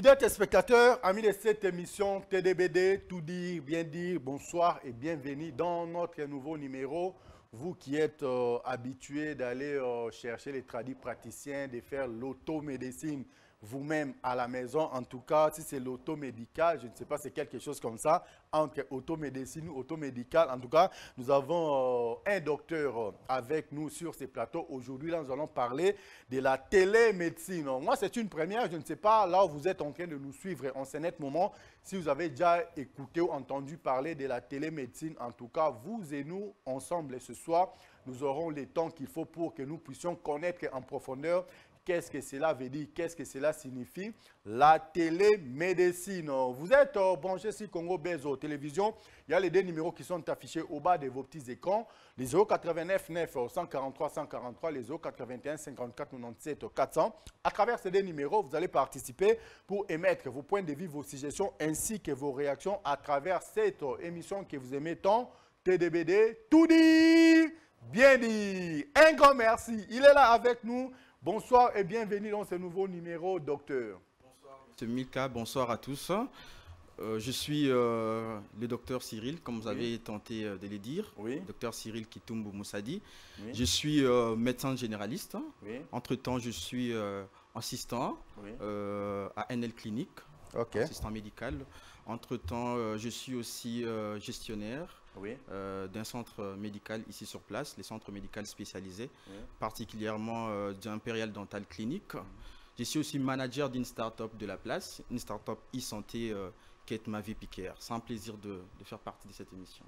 Fidèles téléspectateurs, amis de cette émission TDBD, tout dire, bien dire, bonsoir et bienvenue dans notre nouveau numéro. Vous qui êtes habitués d'aller chercher les tradis praticiens, de faire l'automédecine vous-même à la maison, en tout cas, si c'est l'automédical, je ne sais pas, c'est quelque chose comme ça, entre automédecine ou automédical. En tout cas, nous avons un docteur avec nous sur ces plateaux. Aujourd'hui, là, nous allons parler de la télémédecine. Moi, c'est une première, je ne sais pas, là où vous êtes en train de nous suivre en ce net moment, si vous avez déjà écouté ou entendu parler de la télémédecine. En tout cas, vous et nous, ensemble, ce soir, nous aurons le temps qu'il faut pour que nous puissions connaître en profondeur qu'est-ce que cela veut dire, qu'est-ce que cela signifie, la télémédecine. Vous êtes branchés sur Congo Bezo Télévision. Il y a les deux numéros qui sont affichés au bas de vos petits écrans. Les 089 9 143 143, les 081 54 97 400. À travers ces deux numéros, vous allez participer pour émettre vos points de vue, vos suggestions ainsi que vos réactions à travers cette émission que vous aimez tant, TDBD, tout dit, bien dit. Un grand merci. Il est là avec nous. Bonsoir et bienvenue dans ce nouveau numéro, docteur. Bonsoir, M. Milka, bonsoir à tous. Je suis le docteur Cyril, comme vous avez tenté de le dire, docteur Cyril Kitumbu Moussadi. Je suis médecin généraliste. Entre-temps, je suis assistant à NL Clinique, assistant médical. Entre-temps, je suis aussi gestionnaire d'un centre médical ici sur place, les centres médicaux spécialisés, particulièrement d'Imperial Dental Clinic. Je suis aussi manager d'une start-up de la place, une start-up e-santé qui est ma vie piquère. C'est un plaisir de faire partie de cette émission.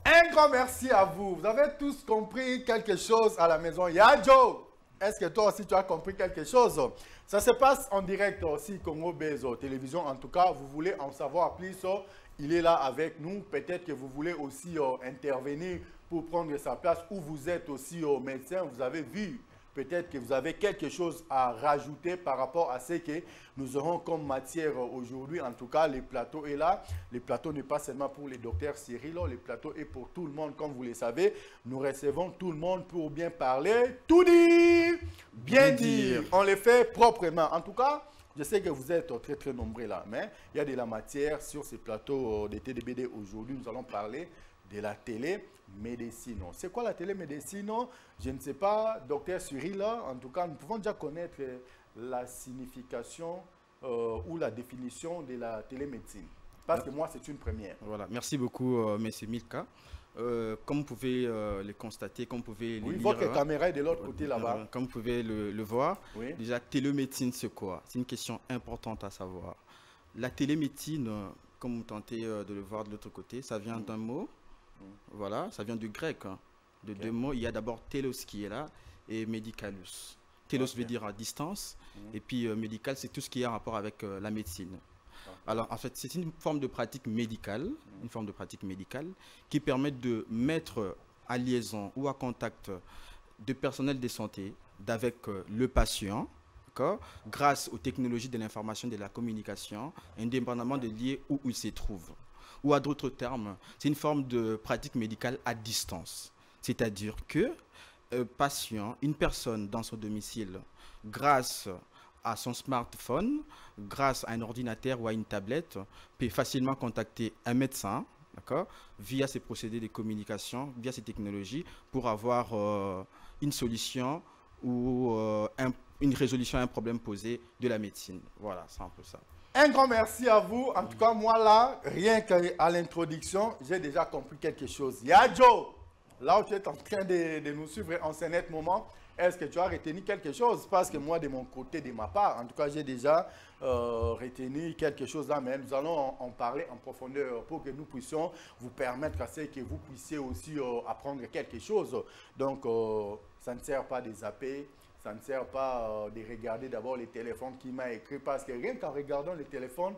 Un grand merci à vous. Vous avez tous compris quelque chose à la maison. Yadjo, est-ce que toi aussi tu as compris quelque chose? Ça se passe en direct aussi, Congo Bezo Télévision. En tout cas, vous voulez en savoir plus, il est là avec nous. Peut-être que vous voulez aussi intervenir pour prendre sa place ou vous êtes aussi médecin. Vous avez vu, peut-être que vous avez quelque chose à rajouter par rapport à ce que nous aurons comme matière aujourd'hui. En tout cas, le plateau est là. Le plateau n'est pas seulement pour les docteurs Cyril, le plateau est pour tout le monde, comme vous le savez. Nous recevons tout le monde pour bien parler, tout dire, bien dire. On le fait proprement. En tout cas, je sais que vous êtes très très nombreux là, mais il y a de la matière sur ces plateaux de TDBD. Aujourd'hui, nous allons parler de la télémédecine. C'est quoi la télémédecine? Je ne sais pas, docteur Cyril, en tout cas, nous pouvons déjà connaître la signification ou la définition de la télémédecine. Parce que moi, c'est une première. Voilà, merci beaucoup, M. Milka. Comme vous pouvez le constater, comme vous pouvez le lire, votre caméra est de l'autre côté là-bas. Comme vous pouvez le voir, déjà, télémédecine, c'est quoi? C'est une question importante à savoir. La télémédecine, comme vous tentez de le voir de l'autre côté, ça vient d'un mot. Voilà, ça vient du grec. De deux mots, il y a d'abord télos qui est là et médicalus. Télos veut dire à distance et puis médical, c'est tout ce qui est en rapport avec la médecine. Alors, en fait, c'est une forme de pratique médicale, qui permet de mettre à liaison ou à contact de personnel de santé d'avec le patient, grâce aux technologies de l'information et de la communication, indépendamment de lieu où il se trouve. Ou à d'autres termes, c'est une forme de pratique médicale à distance. C'est-à-dire que patient, une personne dans son domicile, grâce à son smartphone, grâce à un ordinateur ou à une tablette, peut facilement contacter un médecin, via ces procédés de communication, via ces technologies, pour avoir une solution ou une résolution à un problème posé de la médecine. Voilà, c'est un peu ça. Un grand merci à vous. En tout cas, moi là, rien qu'à l'introduction, j'ai déjà compris quelque chose. Yadjo, là où tu es en train de nous suivre en ce net moment, est-ce que tu as retenu quelque chose? Parce que moi, de mon côté, de ma part, en tout cas, j'ai déjà retenu quelque chose là, mais nous allons en parler en profondeur pour que nous puissions vous permettre à ce que vous puissiez aussi apprendre quelque chose. Donc, ça ne sert pas de zapper. Ça ne sert pas de regarder d'abord les téléphones qui m'a écrit parce que rien qu'en regardant les téléphones,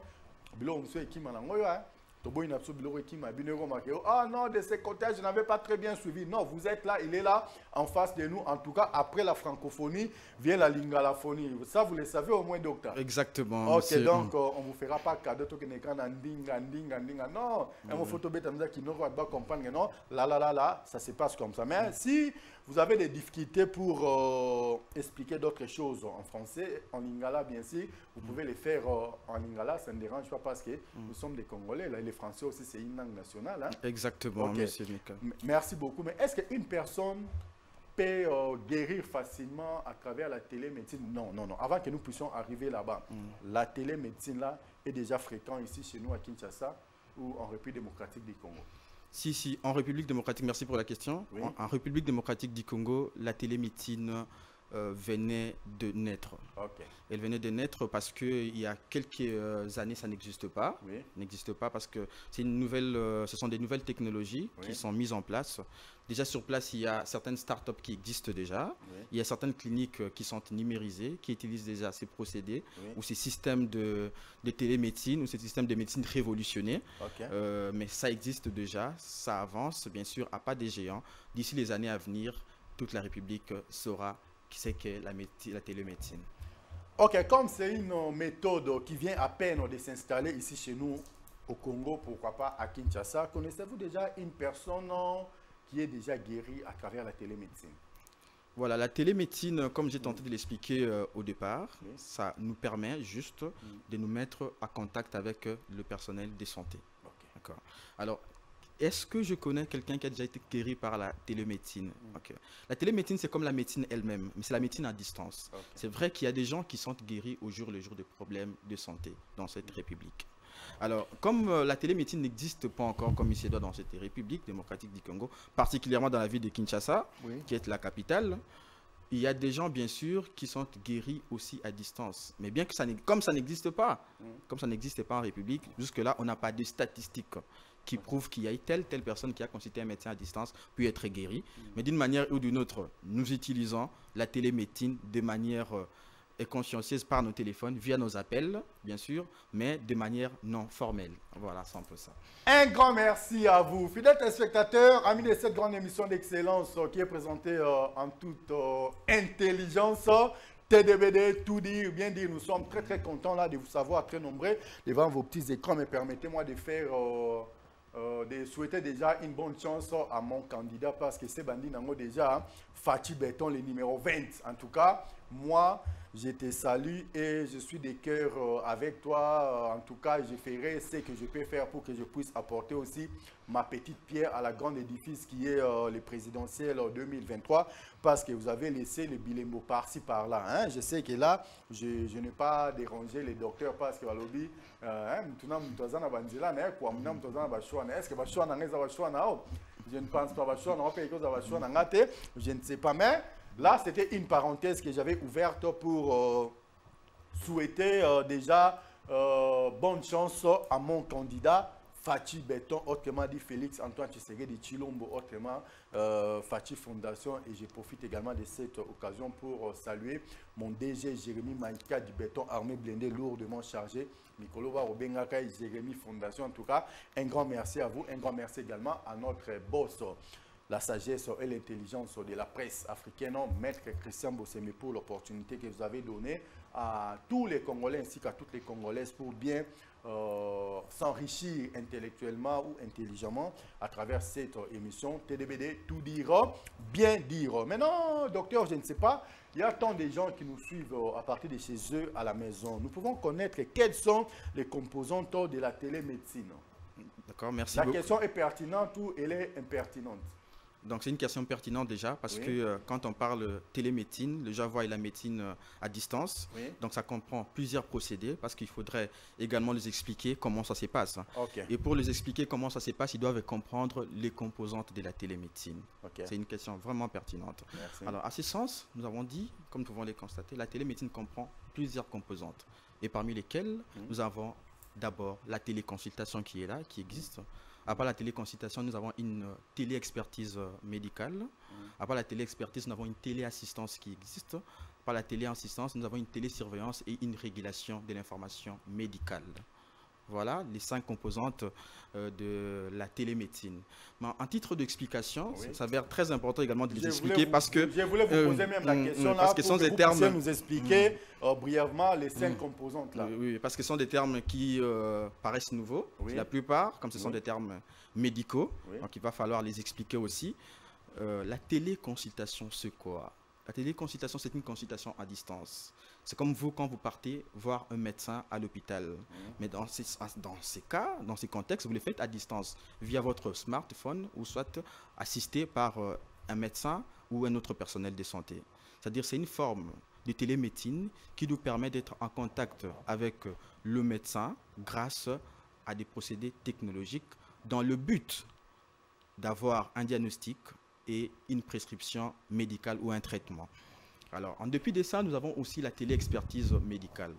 Ah non, de ces côtés, je n'avais pas très bien suivi. Non, vous êtes là, il est là, en face de nous. En tout cas, après la francophonie, vient la lingalaphonie. Ça, vous le savez au moins, docteur. Exactement. Ok, monsieur. donc on ne vous fera pas cadeau. Non, on photo qui ne va pas comprendre. Non, là, ça se passe comme ça. Mais si vous avez des difficultés pour expliquer d'autres choses en français, en lingala, bien sûr, vous pouvez les faire en lingala. Ça ne dérange pas parce que nous sommes des Congolais. Là, les Français aussi, c'est une langue nationale. Hein? Exactement, Okay. monsieur Mika. Merci beaucoup. Mais est-ce qu'une personne peut guérir facilement à travers la télémédecine? Non, non, non. Avant que nous puissions arriver là-bas, la télémédecine là est déjà fréquente ici chez nous à Kinshasa ou en République démocratique du Congo. Si, en République démocratique, merci pour la question. Oui. En République démocratique du Congo, la télémédecine venait de naître. Okay. Elle venait de naître parce qu'il y a quelques années, ça n'existe pas. Oui. N'existe pas parce que c'est une nouvelle, ce sont des nouvelles technologies qui sont mises en place. Déjà sur place, il y a certaines startups qui existent déjà. Oui. Il y a certaines cliniques qui sont numérisées, qui utilisent déjà ces procédés ou ces systèmes de télémédecine ou ces systèmes de médecine révolutionnés. Okay. Mais ça existe déjà, ça avance bien sûr à pas des géants. D'ici les années à venir, toute la République saura c'est que la télémédecine. Ok, comme c'est une méthode qui vient à peine de s'installer ici chez nous au Congo, pourquoi pas à Kinshasa, connaissez-vous déjà une personne qui est déjà guérie à travers la télémédecine? Voilà, la télémédecine, comme j'ai tenté de l'expliquer au départ, ça nous permet juste de nous mettre en contact avec le personnel de santé. Okay. D'accord. Alors, est-ce que je connais quelqu'un qui a déjà été guéri par la télémédecine? Okay. La télémédecine, c'est comme la médecine elle-même, mais c'est la médecine à distance. Okay. C'est vrai qu'il y a des gens qui sont guéris au jour le jour de problèmes de santé dans cette république. Alors, comme la télémédecine n'existe pas encore comme il se doit dans cette république démocratique du Congo, particulièrement dans la ville de Kinshasa, qui est la capitale, il y a des gens, bien sûr, qui sont guéris aussi à distance. Mais bien que comme ça n'existe pas, comme ça n'existe pas en république, jusque-là, on n'a pas de statistiques qui prouve qu'il y a telle personne qui a consulté un médecin à distance puis être guérie. Mais d'une manière ou d'une autre, nous utilisons la télémédecine de manière consciencieuse par nos téléphones, via nos appels, bien sûr, mais de manière non formelle. Voilà, c'est un peu ça. Un grand merci à vous, fidèles téléspectateurs, amis de cette grande émission d'excellence qui est présentée en toute intelligence. TDBD, tout dire, bien dire, nous sommes très contents là de vous savoir très nombreux devant vos petits écrans, mais permettez-moi de faire... de souhaiter déjà une bonne chance à mon candidat parce que c'est bandit nango déjà Fachi Béton le numéro 20. En tout cas, moi, je te salue et je suis de cœur avec toi. En tout cas, je ferai ce que je peux faire pour que je puisse apporter aussi ma petite pierre à la grande édifice qui est le présidentiel 2023 parce que vous avez laissé le bilembo par-ci par-là. Hein? Je sais que là, je n'ai pas dérangé les docteurs parce que Walobi, est-ce que je ne pense pas, je ne sais pas, mais là, c'était une parenthèse que j'avais ouverte pour souhaiter déjà bonne chance à mon candidat Fachi Béton, autrement dit Félix Antoine Tshisekedi Tshilombo, autrement Fachi Fondation. Et je profite également de cette occasion pour saluer mon DG Jérémy Maïka du béton armé blindé lourdement chargé. Nicolas Robengaka et Jérémy Fondation. En tout cas, un grand merci à vous. Un grand merci également à notre boss, la sagesse et l'intelligence de la presse africaine, Maître Christian Bossemi, pour l'opportunité que vous avez donnée à tous les Congolais ainsi qu'à toutes les Congolaises pour bien s'enrichir intellectuellement ou intelligemment à travers cette émission TDBD, tout dire, bien dire. Maintenant, docteur, je ne sais pas, il y a tant de gens qui nous suivent à partir de chez eux à la maison. Nous pouvons connaître quelles sont les composantes de la télémédecine. D'accord, merci beaucoup. La question est pertinente ou elle est impertinente? Donc c'est une question pertinente déjà parce que quand on parle télémédecine, le Java et la médecine à distance, donc ça comprend plusieurs procédés parce qu'il faudrait également les expliquer comment ça se passe. Et pour les expliquer comment ça se passe, ils doivent comprendre les composantes de la télémédecine. C'est une question vraiment pertinente. Merci. Alors à ce sens, nous avons dit, comme nous pouvons les constater, la télémédecine comprend plusieurs composantes et parmi lesquelles nous avons d'abord la téléconsultation qui est là, qui existe. À part la téléconsultation, nous avons une téléexpertise médicale. À part la téléexpertise, nous avons une téléassistance qui existe. À part la téléassistance, nous avons une télésurveillance et une régulation de l'information médicale. Voilà les 5 composantes de la télémédecine. Mais en titre d'explication, ça s'avère très important également de les expliquer parce que... Je voulais vous poser même la question là, parce que pour que des vous termes, puissiez nous expliquer brièvement les 5 composantes là. Oui, parce que ce sont des termes qui paraissent nouveaux, la plupart, comme ce sont des termes médicaux, donc il va falloir les expliquer aussi. La téléconsultation, c'est quoi? La téléconsultation, c'est une consultation à distance. C'est comme vous quand vous partez voir un médecin à l'hôpital. Mais dans ces cas, dans ces contextes, vous le faites à distance, via votre smartphone ou soit assisté par un médecin ou un autre personnel de santé. C'est-à-dire c'est une forme de télémédecine qui nous permet d'être en contact avec le médecin grâce à des procédés technologiques dans le but d'avoir un diagnostic et une prescription médicale ou un traitement. Alors, en dépit de ça, nous avons aussi la téléexpertise médicale.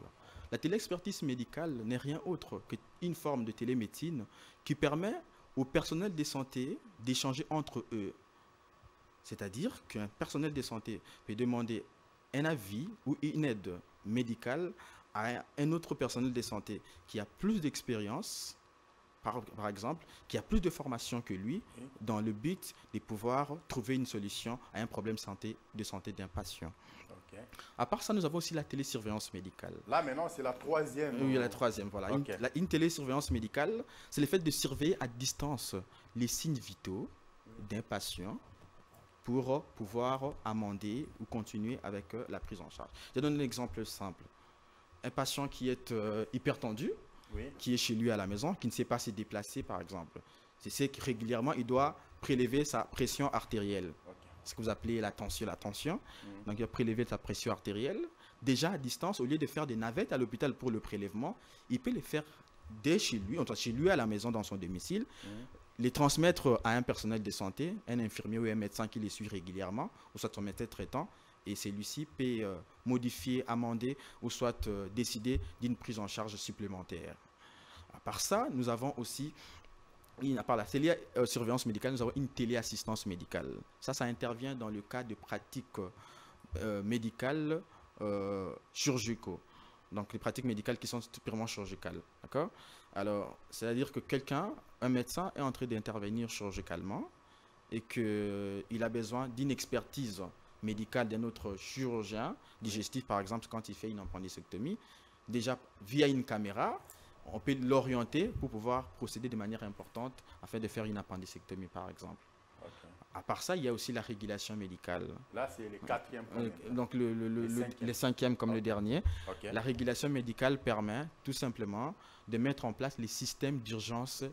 La téléexpertise médicale n'est rien autre qu'une forme de télémédecine qui permet au personnel de santé d'échanger entre eux. C'est-à-dire qu'un personnel de santé peut demander un avis ou une aide médicale à un autre personnel de santé qui a plus d'expérience, par exemple, qui a plus de formation que lui, dans le but de pouvoir trouver une solution à un problème de santé d'un patient. À part ça, nous avons aussi la télésurveillance médicale. Là, maintenant, c'est la troisième. Oui, la troisième, voilà. Une télésurveillance médicale, c'est le fait de surveiller à distance les signes vitaux d'un patient pour pouvoir amender ou continuer avec la prise en charge. Je donne un exemple simple. Un patient qui est hypertendu, qui est chez lui à la maison, qui ne sait pas se déplacer, par exemple. C'est que régulièrement, il doit prélever sa pression artérielle. Ce que vous appelez la tension. Donc, il va prélever sa pression artérielle. Déjà à distance, au lieu de faire des navettes à l'hôpital pour le prélèvement, il peut les faire dès chez lui, chez lui à la maison, dans son domicile, les transmettre à un personnel de santé, un infirmier ou un médecin qui les suit régulièrement, ou soit son médecin traitant, et celui-ci peut modifier, amender ou soit décider d'une prise en charge supplémentaire. À part ça, nous avons aussi, à part la télésurveillance médicale, nous avons une téléassistance médicale. Ça intervient dans le cas de pratiques médicales chirurgicaux. Donc les pratiques médicales qui sont purement chirurgicales. D'accord? Alors, c'est-à-dire que un médecin est en train d'intervenir chirurgicalement et qu'il a besoin d'une expertise médicale d'un autre chirurgien digestif, par exemple, quand il fait une appendicectomie. Déjà, via une caméra, on peut l'orienter pour pouvoir procéder de manière importante afin de faire une appendicectomie, par exemple. À part ça, il y a aussi la régulation médicale. Là, c'est le quatrième. Donc, le cinquième comme le dernier. La régulation médicale permet tout simplement de mettre en place les systèmes d'urgence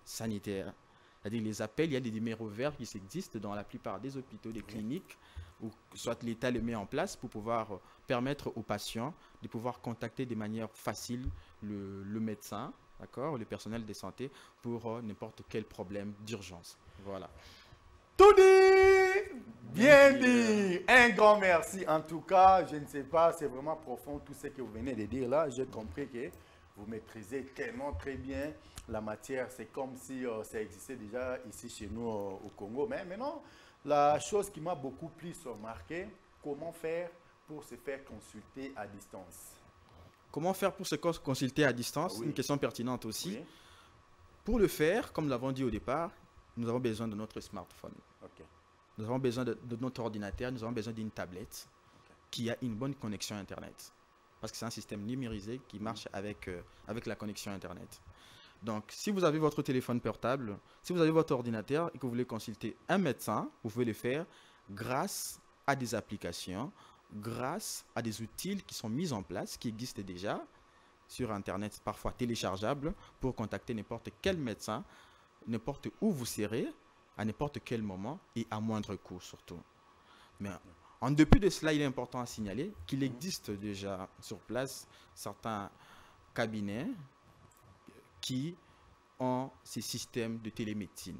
sanitaire. C'est-à-dire les appels, il y a des numéros verts qui existent dans la plupart des hôpitaux, des cliniques, ou soit l'État les met en place pour pouvoir permettre aux patients de pouvoir contacter de manière facile le médecin, d'accord, le personnel de santé pour n'importe quel problème d'urgence. Voilà. Tout dit, bien dit. Un grand merci. En tout cas, je ne sais pas, c'est vraiment profond tout ce que vous venez de dire là. J'ai compris que vous maîtrisez tellement très bien la matière. C'est comme si ça existait déjà ici chez nous au Congo. Mais maintenant, la chose qui m'a beaucoup plus marqué, comment faire pour se faire consulter à distance? Comment faire pour se consulter à distance? Une question pertinente aussi. Pour le faire, comme nous l'avons dit au départ, nous avons besoin de notre smartphone. Nous avons besoin de notre ordinateur, nous avons besoin d'une tablette qui a une bonne connexion Internet. Parce que c'est un système numérisé qui marche avec la connexion Internet. Donc, si vous avez votre téléphone portable, si vous avez votre ordinateur et que vous voulez consulter un médecin, vous pouvez le faire grâce à des applications, grâce à des outils qui sont mis en place, qui existent déjà sur Internet, parfois téléchargeables, pour contacter n'importe quel médecin, n'importe où vous serez, à n'importe quel moment et à moindre coût surtout. Mais en dépit de cela, il est important à signaler qu'il existe déjà sur place certains cabinets qui ont ces systèmes de télémédecine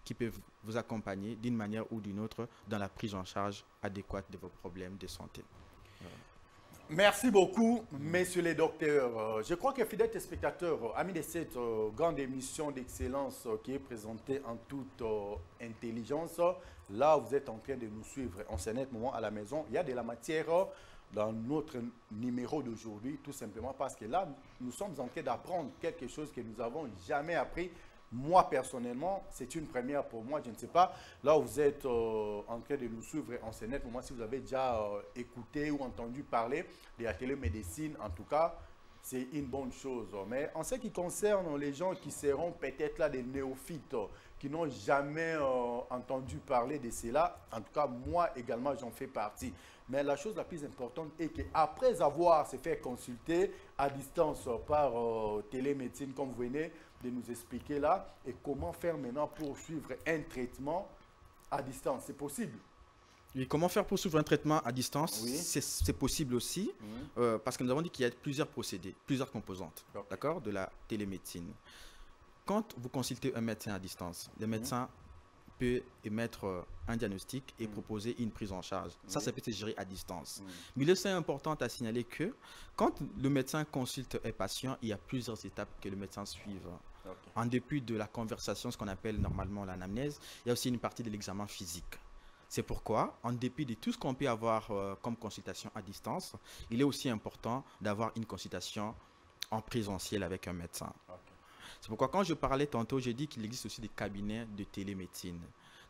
qui peuvent vous accompagner d'une manière ou d'une autre dans la prise en charge adéquate de vos problèmes de santé. Merci beaucoup, messieurs les docteurs. Je crois que fidèles téléspectateurs, amis de cette grande émission d'excellence qui est présentée en toute intelligence, là vous êtes en train de nous suivre en ce net moment à la maison. Il y a de la matière dans notre numéro d'aujourd'hui, tout simplement parce que là, nous sommes en train d'apprendre quelque chose que nous n'avons jamais appris. Moi, personnellement, c'est une première pour moi. Je ne sais pas, là où vous êtes en train de nous suivre en scène, pour moi, si vous avez déjà écouté ou entendu parler de la télémédecine, en tout cas, c'est une bonne chose. Mais en ce qui concerne les gens qui seront peut-être là des néophytes, qui n'ont jamais entendu parler de cela, en tout cas, moi également, j'en fais partie. Mais la chose la plus importante est qu'après avoir se fait consulter à distance par télémédecine, comme vous venez de nous expliquer là, et comment faire maintenant pour suivre un traitement à distance, c'est possible? Oui, comment faire pour suivre un traitement à distance? Oui. C'est possible aussi, parce que nous avons dit qu'il y a plusieurs procédés, plusieurs composantes, d'accord, de la télémédecine. Quand vous consultez un médecin à distance, le médecin peut émettre un diagnostic et proposer une prise en charge. Ça peut se gérer à distance. Mais il est important à signaler que quand le médecin consulte un patient, il y a plusieurs étapes que le médecin suive. En dépit de la conversation, ce qu'on appelle normalement l'anamnèse, il y a aussi une partie de l'examen physique. C'est pourquoi, en dépit de tout ce qu'on peut avoir comme consultation à distance, il est aussi important d'avoir une consultation en présentiel avec un médecin. C'est pourquoi quand je parlais tantôt, j'ai dit qu'il existe aussi des cabinets de télémédecine.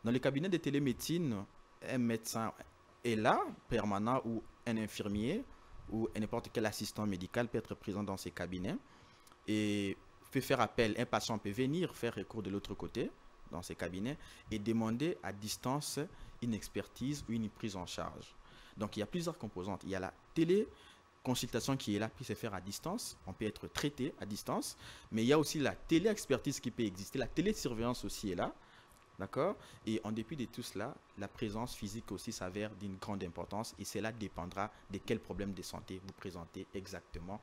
Dans les cabinets de télémédecine, un médecin est là, permanent, ou un infirmier, ou n'importe quel assistant médical peut être présent dans ces cabinets et peut faire appel. Un patient peut venir faire recours de l'autre côté, dans ces cabinets, et demander à distance une expertise ou une prise en charge. Donc, il y a plusieurs composantes. Il y a la téléconsultation qui est là, qui se faire à distance. On peut être traité à distance. Mais il y a aussi la téléexpertise qui peut exister. La télésurveillance aussi est là. D'accord? Et en dépit de tout cela, la présence physique aussi s'avère d'une grande importance. Et cela dépendra de quels problèmes de santé vous présentez exactement.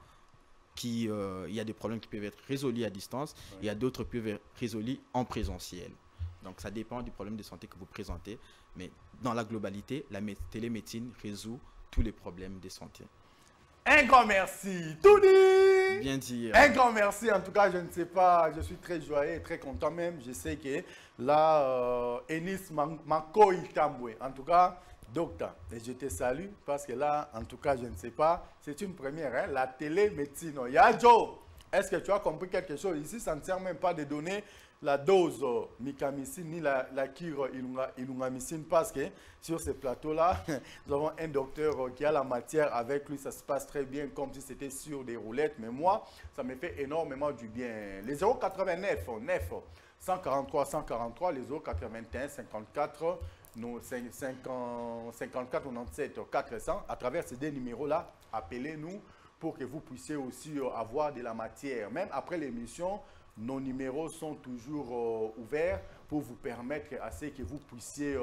Il y a des problèmes qui peuvent être résolus à distance. Il y a d'autres qui peuvent être résolus en présentiel. Donc, ça dépend du problème de santé que vous présentez. Mais dans la globalité, la télémédecine résout tous les problèmes de santé. Un grand merci. Tout dit. Bien dit. Un grand merci. En tout cas, je ne sais pas, je suis très joyeux et très content même. Je sais que là, Enis Mako Itambwe. En tout cas, docteur, et je te salue parce que là, en tout cas, je ne sais pas, c'est une première, hein, la télémédecine. Yadjo, est-ce que tu as compris quelque chose? Ici, ça ne sert même pas de donner la dose micamycine ni la cure ilungamycine parce que sur ce plateau-là, nous avons un docteur qui a la matière avec lui, ça se passe très bien comme si c'était sur des roulettes. Mais moi, ça me fait énormément du bien. Les 089, 9, 143, 143, les 081, 54, 54, 97, 400. À travers ces deux numéros-là, appelez-nous pour que vous puissiez aussi avoir de la matière. Même après l'émission, nos numéros sont toujours ouverts pour vous permettre à ce que vous puissiez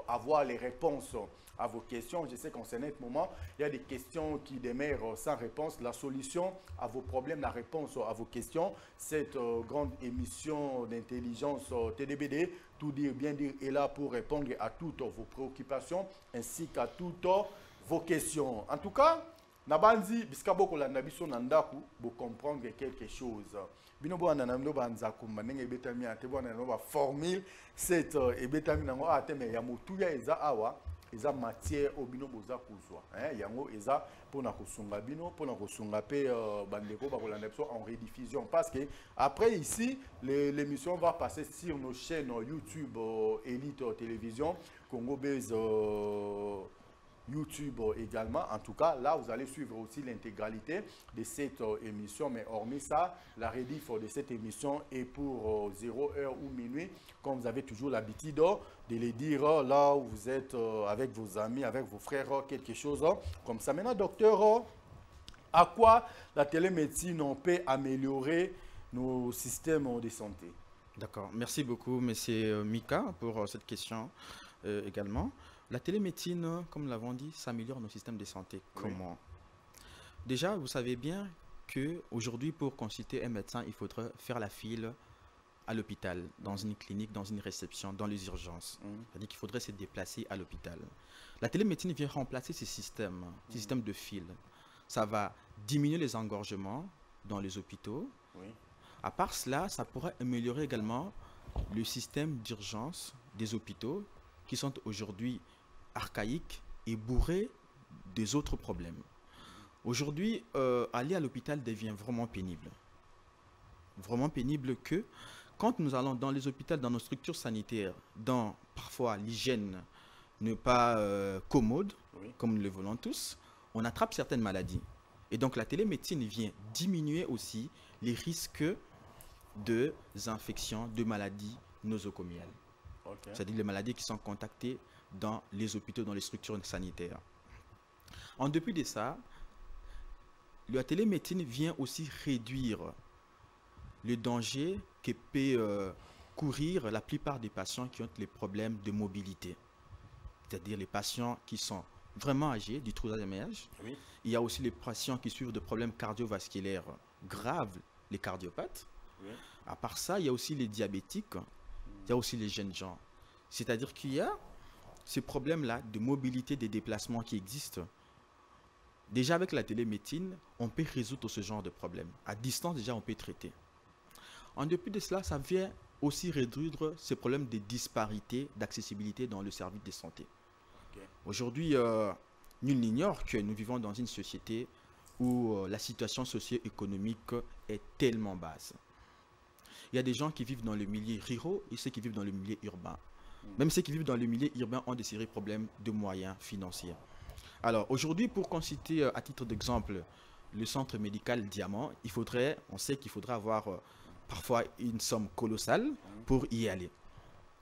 avoir les réponses à vos questions. Je sais qu'en ce moment, il y a des questions qui demeurent sans réponse. La solution à vos problèmes, la réponse à vos questions, cette grande émission d'intelligence TDBD, tout dire, bien dire, est là pour répondre à toutes vos préoccupations ainsi qu'à toutes vos questions. En tout cas, Nabanzi, biskabo kolanda biso nandaku, bo comprendre quelque chose. Bino bo ananamno banzaku manenge betami ate bo ananamno ba formule cette et betami nango ateme ya mutuya eza awa eza matière obino boza kuzwa yango eza pona kosunga bino pona kosunga pe bandeko ba kolanda biso en rediffusion parce que après ici l'émission va passer sur nos chaînes YouTube Elite Télévision Congo Base YouTube également. En tout cas, là, vous allez suivre aussi l'intégralité de cette émission. Mais hormis ça, la rediff de cette émission est pour 0h ou minuit, comme vous avez toujours l'habitude de les dire là où vous êtes avec vos amis, avec vos frères, quelque chose comme ça. Maintenant, docteur, à quoi la télémédecine peut améliorer nos systèmes de santé? D'accord. Merci beaucoup, monsieur Mika, pour cette question également. La télémédecine, comme nous l'avons dit, s'améliore nos systèmes de santé. Comment? Déjà, vous savez bien qu'aujourd'hui, pour consulter un médecin, il faudrait faire la file à l'hôpital, dans une clinique, dans une réception, dans les urgences. C'est-à-dire qu'il faudrait se déplacer à l'hôpital. La télémédecine vient remplacer ces systèmes de file. Ça va diminuer les engorgements dans les hôpitaux. À part cela, ça pourrait améliorer également le système d'urgence des hôpitaux qui sont aujourd'hui archaïques et bourrés des autres problèmes. Aujourd'hui, aller à l'hôpital devient vraiment pénible. Vraiment pénible que quand nous allons dans les hôpitaux, dans nos structures sanitaires, dans parfois l'hygiène n'est pas commode, oui, comme nous le voulons tous, on attrape certaines maladies. Et donc la télémédecine vient diminuer aussi les risques de infections, de maladies nosocomiales. Okay. C'est-à-dire les maladies qui sont contactées dans les hôpitaux, dans les structures sanitaires. En dépit de ça, la télémédecine vient aussi réduire le danger que peut courir la plupart des patients qui ont les problèmes de mobilité. C'est-à-dire les patients qui sont vraiment âgés, du troisième âge. Oui. Il y a aussi les patients qui souffrent de problèmes cardiovasculaires graves, les cardiopathes. Oui. À part ça, il y a aussi les diabétiques, il y a aussi les jeunes gens. C'est-à-dire qu'il y a ces problèmes-là de mobilité, des déplacements qui existent. Déjà avec la télémédecine, on peut résoudre ce genre de problème. À distance, déjà, on peut traiter. En dépit de cela, ça vient aussi réduire ces problèmes de disparité, d'accessibilité dans le service de santé. Okay. Aujourd'hui, nul n'ignore que nous vivons dans une société où la situation socio-économique est tellement basse. Il y a des gens qui vivent dans le milieu rural et ceux qui vivent dans le milieu urbain. Même ceux qui vivent dans le milieu urbain ont des sérieux problèmes de moyens financiers. Alors aujourd'hui, pour consulter à titre d'exemple le centre médical Diamant, on sait qu'il faudra avoir parfois une somme colossale pour y aller.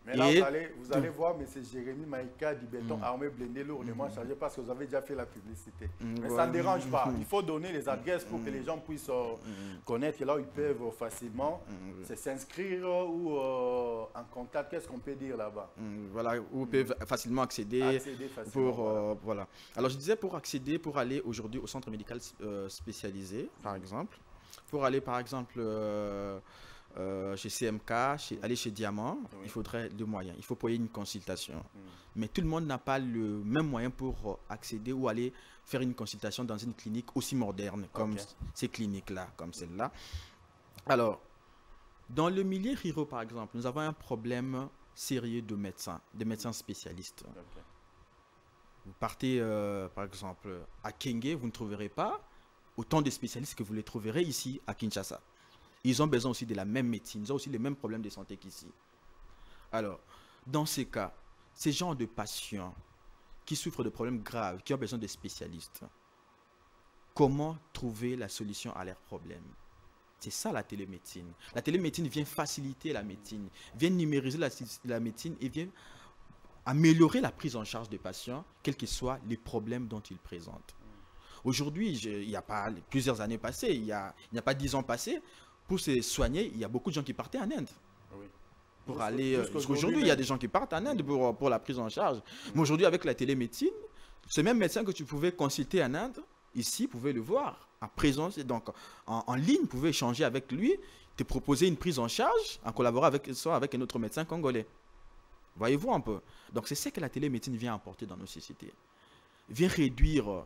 Mais là, vous allez voir M. Jérémy Maïka du béton armé blindé lourdement chargé parce que vous avez déjà fait la publicité. Mais ça ne dérange pas. Il faut donner les adresses pour que les gens puissent connaître là où ils peuvent facilement s'inscrire ou en contact. Qu'est-ce qu'on peut dire là-bas? Voilà, où ils peuvent facilement accéder. Facilement, voilà. Alors je disais pour accéder, pour aller aujourd'hui au centre médical spécialisé, par exemple, pour aller par exemple chez CMK, aller chez Diamant, oui, il faudrait 2 moyens. Il faut payer une consultation. Mais tout le monde n'a pas le même moyen pour accéder ou aller faire une consultation dans une clinique aussi moderne comme ces cliniques-là, comme celle-là. Alors, dans le milieu rural, par exemple, nous avons un problème sérieux de médecins spécialistes. Vous partez, par exemple, à Kenge, vous ne trouverez pas autant de spécialistes que vous les trouverez ici à Kinshasa. Ils ont besoin aussi de la même médecine, ils ont aussi les mêmes problèmes de santé qu'ici. Alors, dans ces cas, ces gens de patients qui souffrent de problèmes graves, qui ont besoin de spécialistes, comment trouver la solution à leurs problèmes? C'est ça la télémédecine. La télémédecine vient faciliter la médecine, vient numériser la médecine et vient améliorer la prise en charge des patients, quels que soient les problèmes dont ils présentent. Aujourd'hui, il n'y a pas plusieurs années passées, il n'y a pas 10 ans passés, pour se soigner, il y a beaucoup de gens qui partaient en Inde. Oui. Pour aller. Aujourd'hui, il y a des gens qui partent en Inde pour la prise en charge. Mais aujourd'hui, avec la télémédecine, ce même médecin que tu pouvais consulter en Inde, ici, vous pouvez le voir en présence. Donc, en ligne, vous pouvez échanger avec lui, te proposer une prise en charge en collaborant avec un autre médecin congolais. Voyez-vous un peu? Donc, c'est ce que la télémédecine vient apporter dans nos sociétés. Vient réduire,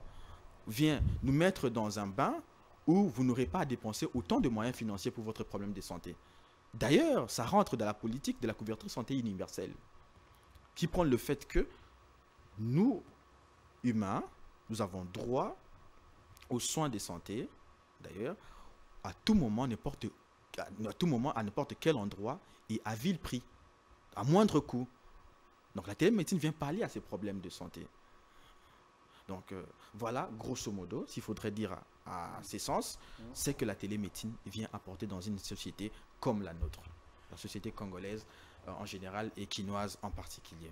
vient nous mettre dans un bain où vous n'aurez pas à dépenser autant de moyens financiers pour votre problème de santé. D'ailleurs, ça rentre dans la politique de la couverture santé universelle, qui prend le fait que nous, humains, nous avons droit aux soins de santé, d'ailleurs, à tout moment, à n'importe quel endroit et à vil prix, à moindre coût. Donc la télémédecine vient pallier à ces problèmes de santé. Donc voilà, grosso modo, s'il faudrait dire à ces sens, c'est que la télémédecine vient apporter dans une société comme la nôtre, la société congolaise en général et quinoise en particulier.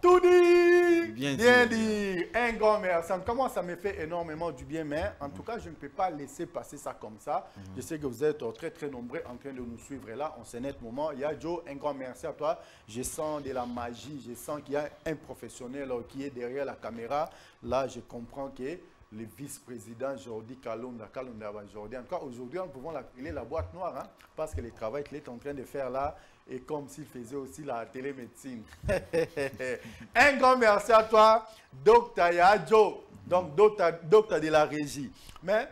Tout dit, bien dit. Un grand merci. Comment ça me fait énormément du bien, mais en tout cas, je ne peux pas laisser passer ça comme ça. Je sais que vous êtes très, très nombreux en train de nous suivre là en ce net moment. Il y a Joe, un grand merci à toi. Je sens de la magie, je sens qu'il y a un professionnel qui est derrière la caméra. Là, je comprends que le vice-président Jordi Kalonda Jordi, encore aujourd'hui, nous pouvons l'appeler la boîte noire, hein, parce que le travail qu'il est en train de faire là est comme s'il faisait aussi la télémédecine. Un grand merci à toi, Dr. Yadjo, donc docteur de la régie. Mais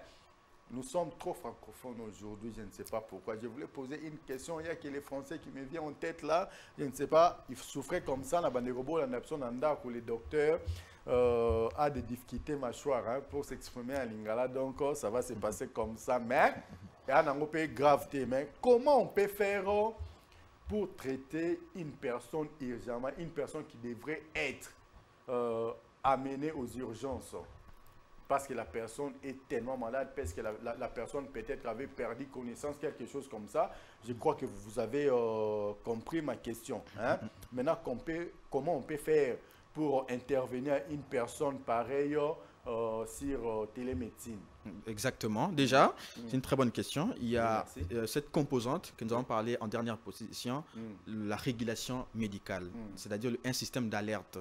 Nous sommes trop francophones aujourd'hui, je ne sais pas pourquoi. Je voulais poser une question, il y a que les Français qui me viennent en tête là, je ne sais pas, ils souffraient comme ça, les docteurs a des difficultés mâchoires hein, pour s'exprimer en lingala, donc ça va se passer comme ça, mais il y a un peu gravité, mais comment on peut faire pour traiter une personne urgemment, une personne qui devrait être amenée aux urgences? Parce que la personne est tellement malade, parce que la personne peut-être avait perdu connaissance, quelque chose comme ça. Je crois que vous avez compris ma question. Hein? Maintenant, comment on peut faire pour intervenir une personne pareille sur télémédecine? Exactement. Déjà, c'est une très bonne question. Il y a cette composante que nous avons parlé en dernière position, la régulation médicale, c'est-à-dire un système d'alerte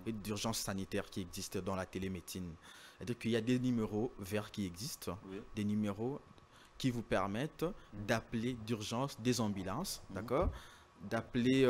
et d'urgence sanitaire qui existe dans la télémédecine. C'est-à-dire qu'il y a des numéros verts qui existent, des numéros qui vous permettent d'appeler d'urgence des ambulances, d'accord, d'appeler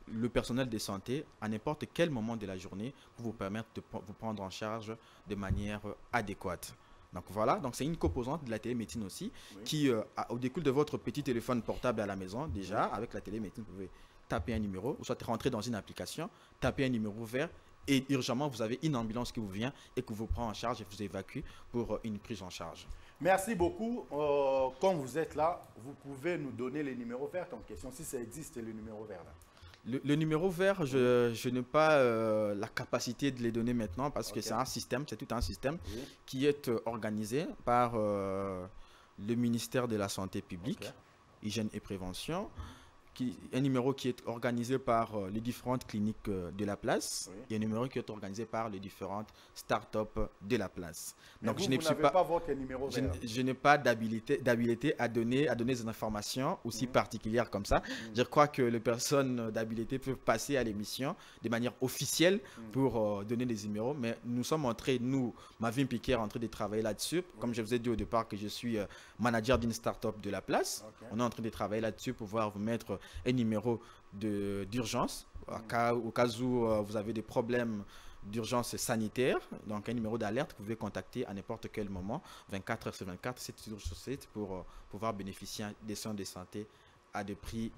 le personnel de santé à n'importe quel moment de la journée pour vous permettre de vous prendre en charge de manière adéquate. Donc voilà, donc c'est une composante de la télémédecine aussi qui, au découle de votre petit téléphone portable à la maison, déjà, avec la télémédecine, vous pouvez taper un numéro, ou soit rentrer dans une application, taper un numéro vert, et urgemment, vous avez une ambulance qui vous vient et qui vous prend en charge et vous évacue pour une prise en charge. Merci beaucoup. Quand vous êtes là, vous pouvez nous donner les numéros verts en question, si ça existe, le numéro vert là. Le numéro vert, je n'ai pas la capacité de les donner maintenant parce que c'est un système, c'est tout un système qui est organisé par le ministère de la Santé publique, Hygiène et Prévention. Un numéro qui est organisé par les différentes cliniques de la place et un numéro qui est organisé par les différentes startups de la place. Mais donc, vous n'avez pas votre numéro vert. Je n'ai pas d'habilité à donner des informations aussi particulières comme ça. Je crois que les personnes d'habilité peuvent passer à l'émission de manière officielle pour donner des numéros, mais nous sommes entrés, ma vie Piquet est en train de travailler là-dessus. Comme je vous ai dit au départ que je suis manager d'une startup de la place, on est en train de travailler là-dessus pour pouvoir vous mettre un numéro d'urgence au cas où vous avez des problèmes d'urgence sanitaire, donc un numéro d'alerte que vous pouvez contacter à n'importe quel moment, 24 heures sur 24, 7 jours sur 7, pour pouvoir bénéficier des soins de santé à des prix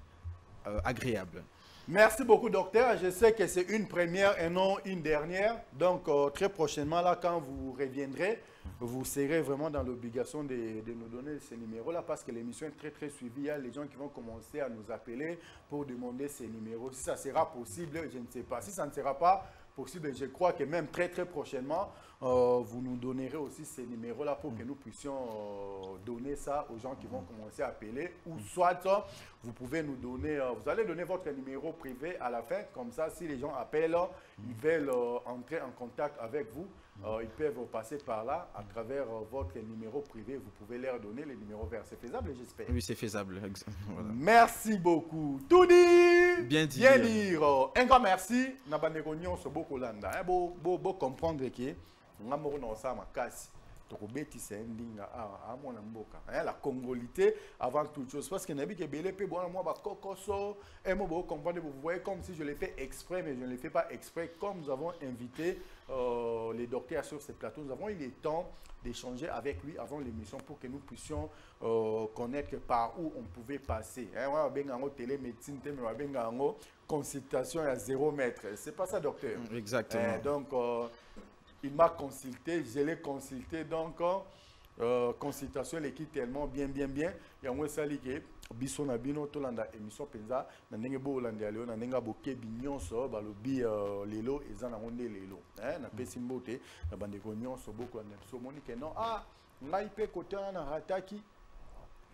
agréables. Merci beaucoup, docteur. Je sais que c'est une première et non une dernière. Donc, très prochainement, là, quand vous reviendrez, vous serez vraiment dans l'obligation de nous donner ces numéros-là parce que l'émission est très, très suivie. Il y a les gens qui vont commencer à nous appeler pour demander ces numéros. Si ça sera possible, je ne sais pas. Si ça ne sera pas possible, je crois que même très, très prochainement, vous nous donnerez aussi ces numéros-là pour que nous puissions donner ça aux gens qui vont commencer à appeler. Ou soit, vous pouvez nous donner, vous allez donner votre numéro privé à la fin. Comme ça, si les gens appellent, ils veulent entrer en contact avec vous, ils peuvent passer par là à travers votre numéro privé. Vous pouvez leur donner les numéros verts. C'est faisable, j'espère. Oui, c'est faisable. Voilà. Merci beaucoup. Tout dit. Bien dit. Bien dire. Un grand merci. Nabanegonion so beaucoup landa. Beau comprendre que ngamoro na osama kasi. Tokobeti c'est ndinga a mona mboka. La congolité avant toute chose parce que nabi ke belé pe bon moi ba kokoso et moi vous comprendre vous voyez comme si je l'ai fait exprès mais je ne le fais pas exprès comme nous avons invité les docteurs sur ce plateau, nous avons eu le temps d'échanger avec lui avant l'émission pour que nous puissions connaître par où on pouvait passer. On va bien en télémédecine, on va bien en consultation à 0 mètre. C'est pas ça, docteur? Exactement. Donc, il m'a consulté, je l'ai consulté, donc consultation l'équipe tellement bien. Il y a un sali que biso na bino to landa émission penza na ndenge bo landa leo na ndenga boke binyonso balobi lelo eza na onde lelo na pesi mbote na bande ko nyonso boko na biso monique non ngai pe côté na rataki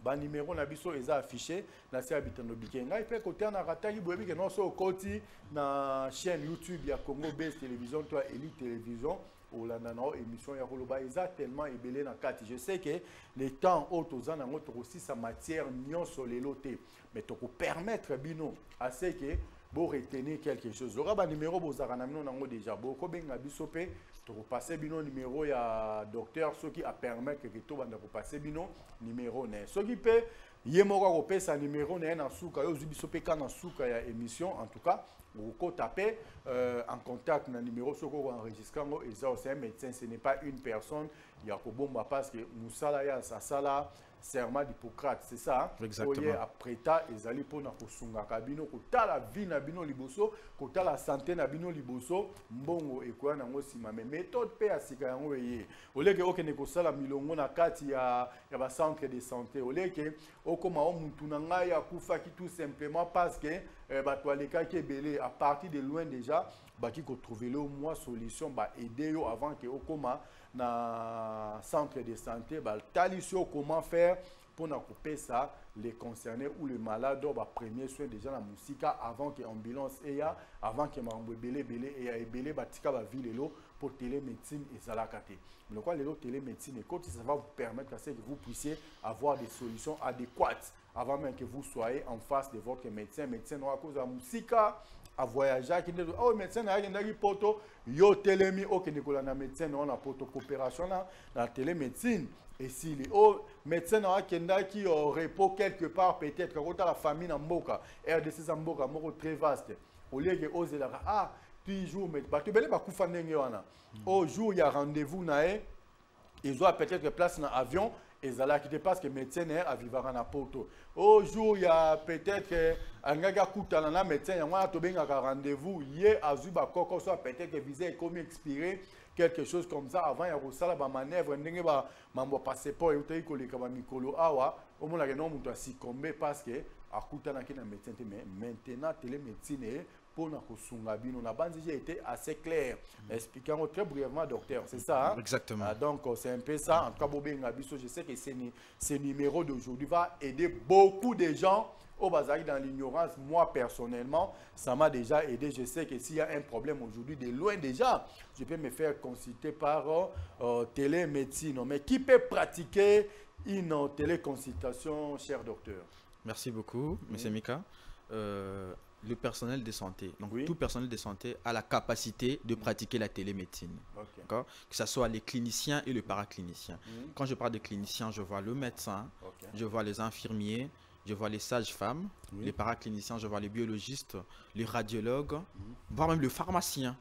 ba numéro na biso eza affiché na se habitando bike ngai pe côté na rataki boyebi ke non so koti na chaîne YouTube ya Congo Base Télévision toi Elite Télévision Olanda na émission ya koloba eza tellement ebelé na kati. Je sais que les temps autoza na ngoto aussi sa matière nyonso lelo te mais to ko permettre bino à ce que bo retenir quelque chose. Ora ba numéro bozaka na bino nango déjà bo ko benga biso pe to ko passer bino numéro ya docteur ce qui a permettre que to banda ko passer bino numéro ne. Ce qui peut Yemoko kopé sa numéro na na suka yo zubiso pe kana suka ya émission en tout cas vous tapez en contact na numéro soko enregistré ngo eza c'est un médecin, ce n'est pas une personne ya ko bomba parce que musala ya sa sala serment d'Hippocrate, c'est ça. Exactement. Après ta ezali pona ko sunga kabino ko tala vie na bino liboso, ko tala santé na bino liboso, mbongo ekoya nango sima mais méthode pe asika yango yé. Oleke okene ko sala milongo na kati ya ba centre de santé. Oleke okoma o muntu na ngai ya kufa ki tout simplement parce que bato aleka ki ebele à partir de loin déjà baki ko trouver le moins solution ba aider yo avant que okoma na centre de santé ba tali sur comment faire pour na couper ça les concernés ou les malades ba premier soin déjà la musique avant que ambulance eya avant que mambo belé et ebele batika ba ville lo pour télémédecine et salakate. Mais quoi les télémédecine et ça va vous permettre que vous puissiez avoir des solutions adéquates avant même que vous soyez en face de votre médecin à cause de la musique à voyager qui dit oh médecin a une poto yo télémi au Nicolas na médecin on a poto coopération la télémédecine et si les médecin a qui repos quelque part peut-être quand la famille en mboka RDC en mboka moko très vaste au lieu que oser la toujours mais ba tebele ba kufa ndenge wana au jour il y a rendez-vous na ils ont peut-être place dans avion et ça qui parce que médecin est à vivre en poto au jour il y a peut-être que angaga kutana na médecin ya wana to benga rendez-vous hier azuba koko soit peut-être que visa est comme expiré quelque chose comme ça avant ya kosala ba manœuvre ndenge ba mambo passeport et utai koleka ba mikolo awa au moins la non muto asikombe parce que akutana ki na médecin mais maintenant télémédecine pour na kosunga bino na bandi j'ai été assez clair expliquant très brièvement docteur c'est ça hein? Exactement. Donc c'est un peu ça en tout cas bobenga biso je sais que ce numéro d'aujourd'hui va aider beaucoup de gens au bazar dans l'ignorance. Moi personnellement ça m'a déjà aidé. Je sais que s'il y a un problème aujourd'hui de loin déjà je peux me faire consulter par télémédecine mais qui peut pratiquer une téléconsultation cher docteur? Merci beaucoup monsieur Mika. Le personnel de santé, donc oui. Tout personnel de santé a la capacité de pratiquer la télémédecine, que ce soit les cliniciens et le paraclinicien. Quand je parle de cliniciens, je vois le médecin, je vois les infirmiers, je vois les sages-femmes, les paracliniciens, je vois les biologistes, les radiologues, voire même le pharmacien.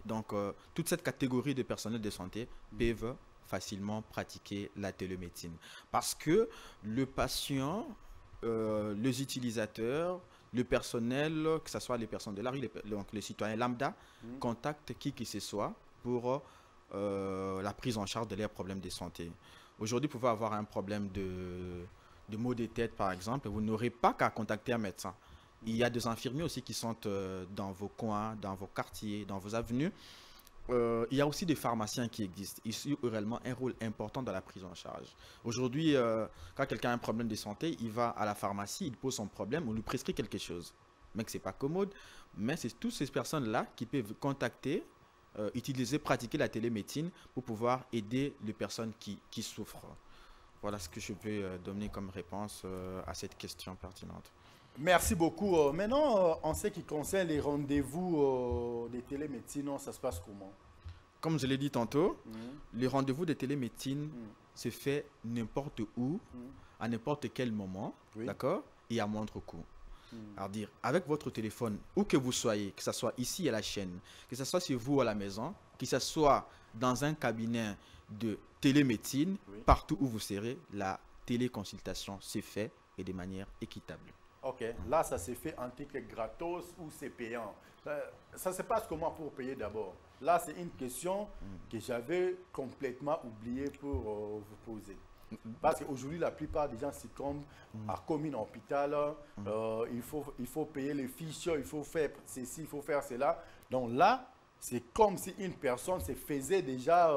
Donc, toute cette catégorie de personnel de santé peuvent facilement pratiquer la télémédecine. Parce que le patient, les utilisateurs, le personnel, que ce soit les personnes de la rue, donc les citoyens lambda, contactent qui que ce soit pour la prise en charge de leurs problèmes de santé. Aujourd'hui, vous pouvez avoir un problème de maux de tête, par exemple, vous n'aurez pas qu'à contacter un médecin. Il y a des infirmiers aussi qui sont dans vos coins, dans vos quartiers, dans vos avenues. Il y a aussi des pharmaciens qui existent. Ils ont réellement un rôle important dans la prise en charge. Aujourd'hui, quand quelqu'un a un problème de santé, il va à la pharmacie, il pose son problème, on lui prescrit quelque chose. Mais ce n'est pas commode. Mais c'est toutes ces personnes-là qui peuvent contacter, utiliser, pratiquer la télémédecine pour pouvoir aider les personnes qui souffrent. Voilà ce que je peux donner comme réponse à cette question pertinente. Merci beaucoup. Maintenant, en ce qui concerne les rendez-vous de télémédecine, ça se passe comment? Comme je l'ai dit tantôt, les rendez-vous de télémédecine se fait n'importe où, à n'importe quel moment, d'accord, et à moindre coût. Alors dire, avec votre téléphone, où que vous soyez, que ce soit ici à la chaîne, que ce soit chez vous à la maison, que ce soit dans un cabinet de télémédecine, partout où vous serez, la téléconsultation se fait et de manière équitable. Ok, là ça s'est fait en ticket gratos ou c'est payant. Ça se passe comment pour payer d'abord? Là c'est une question que j'avais complètement oublié pour vous poser. Parce qu'aujourd'hui la plupart des gens succombent à commune hôpital, il faut payer les fiches, il faut faire ceci, il faut faire cela. Donc là c'est comme si une personne se faisait déjà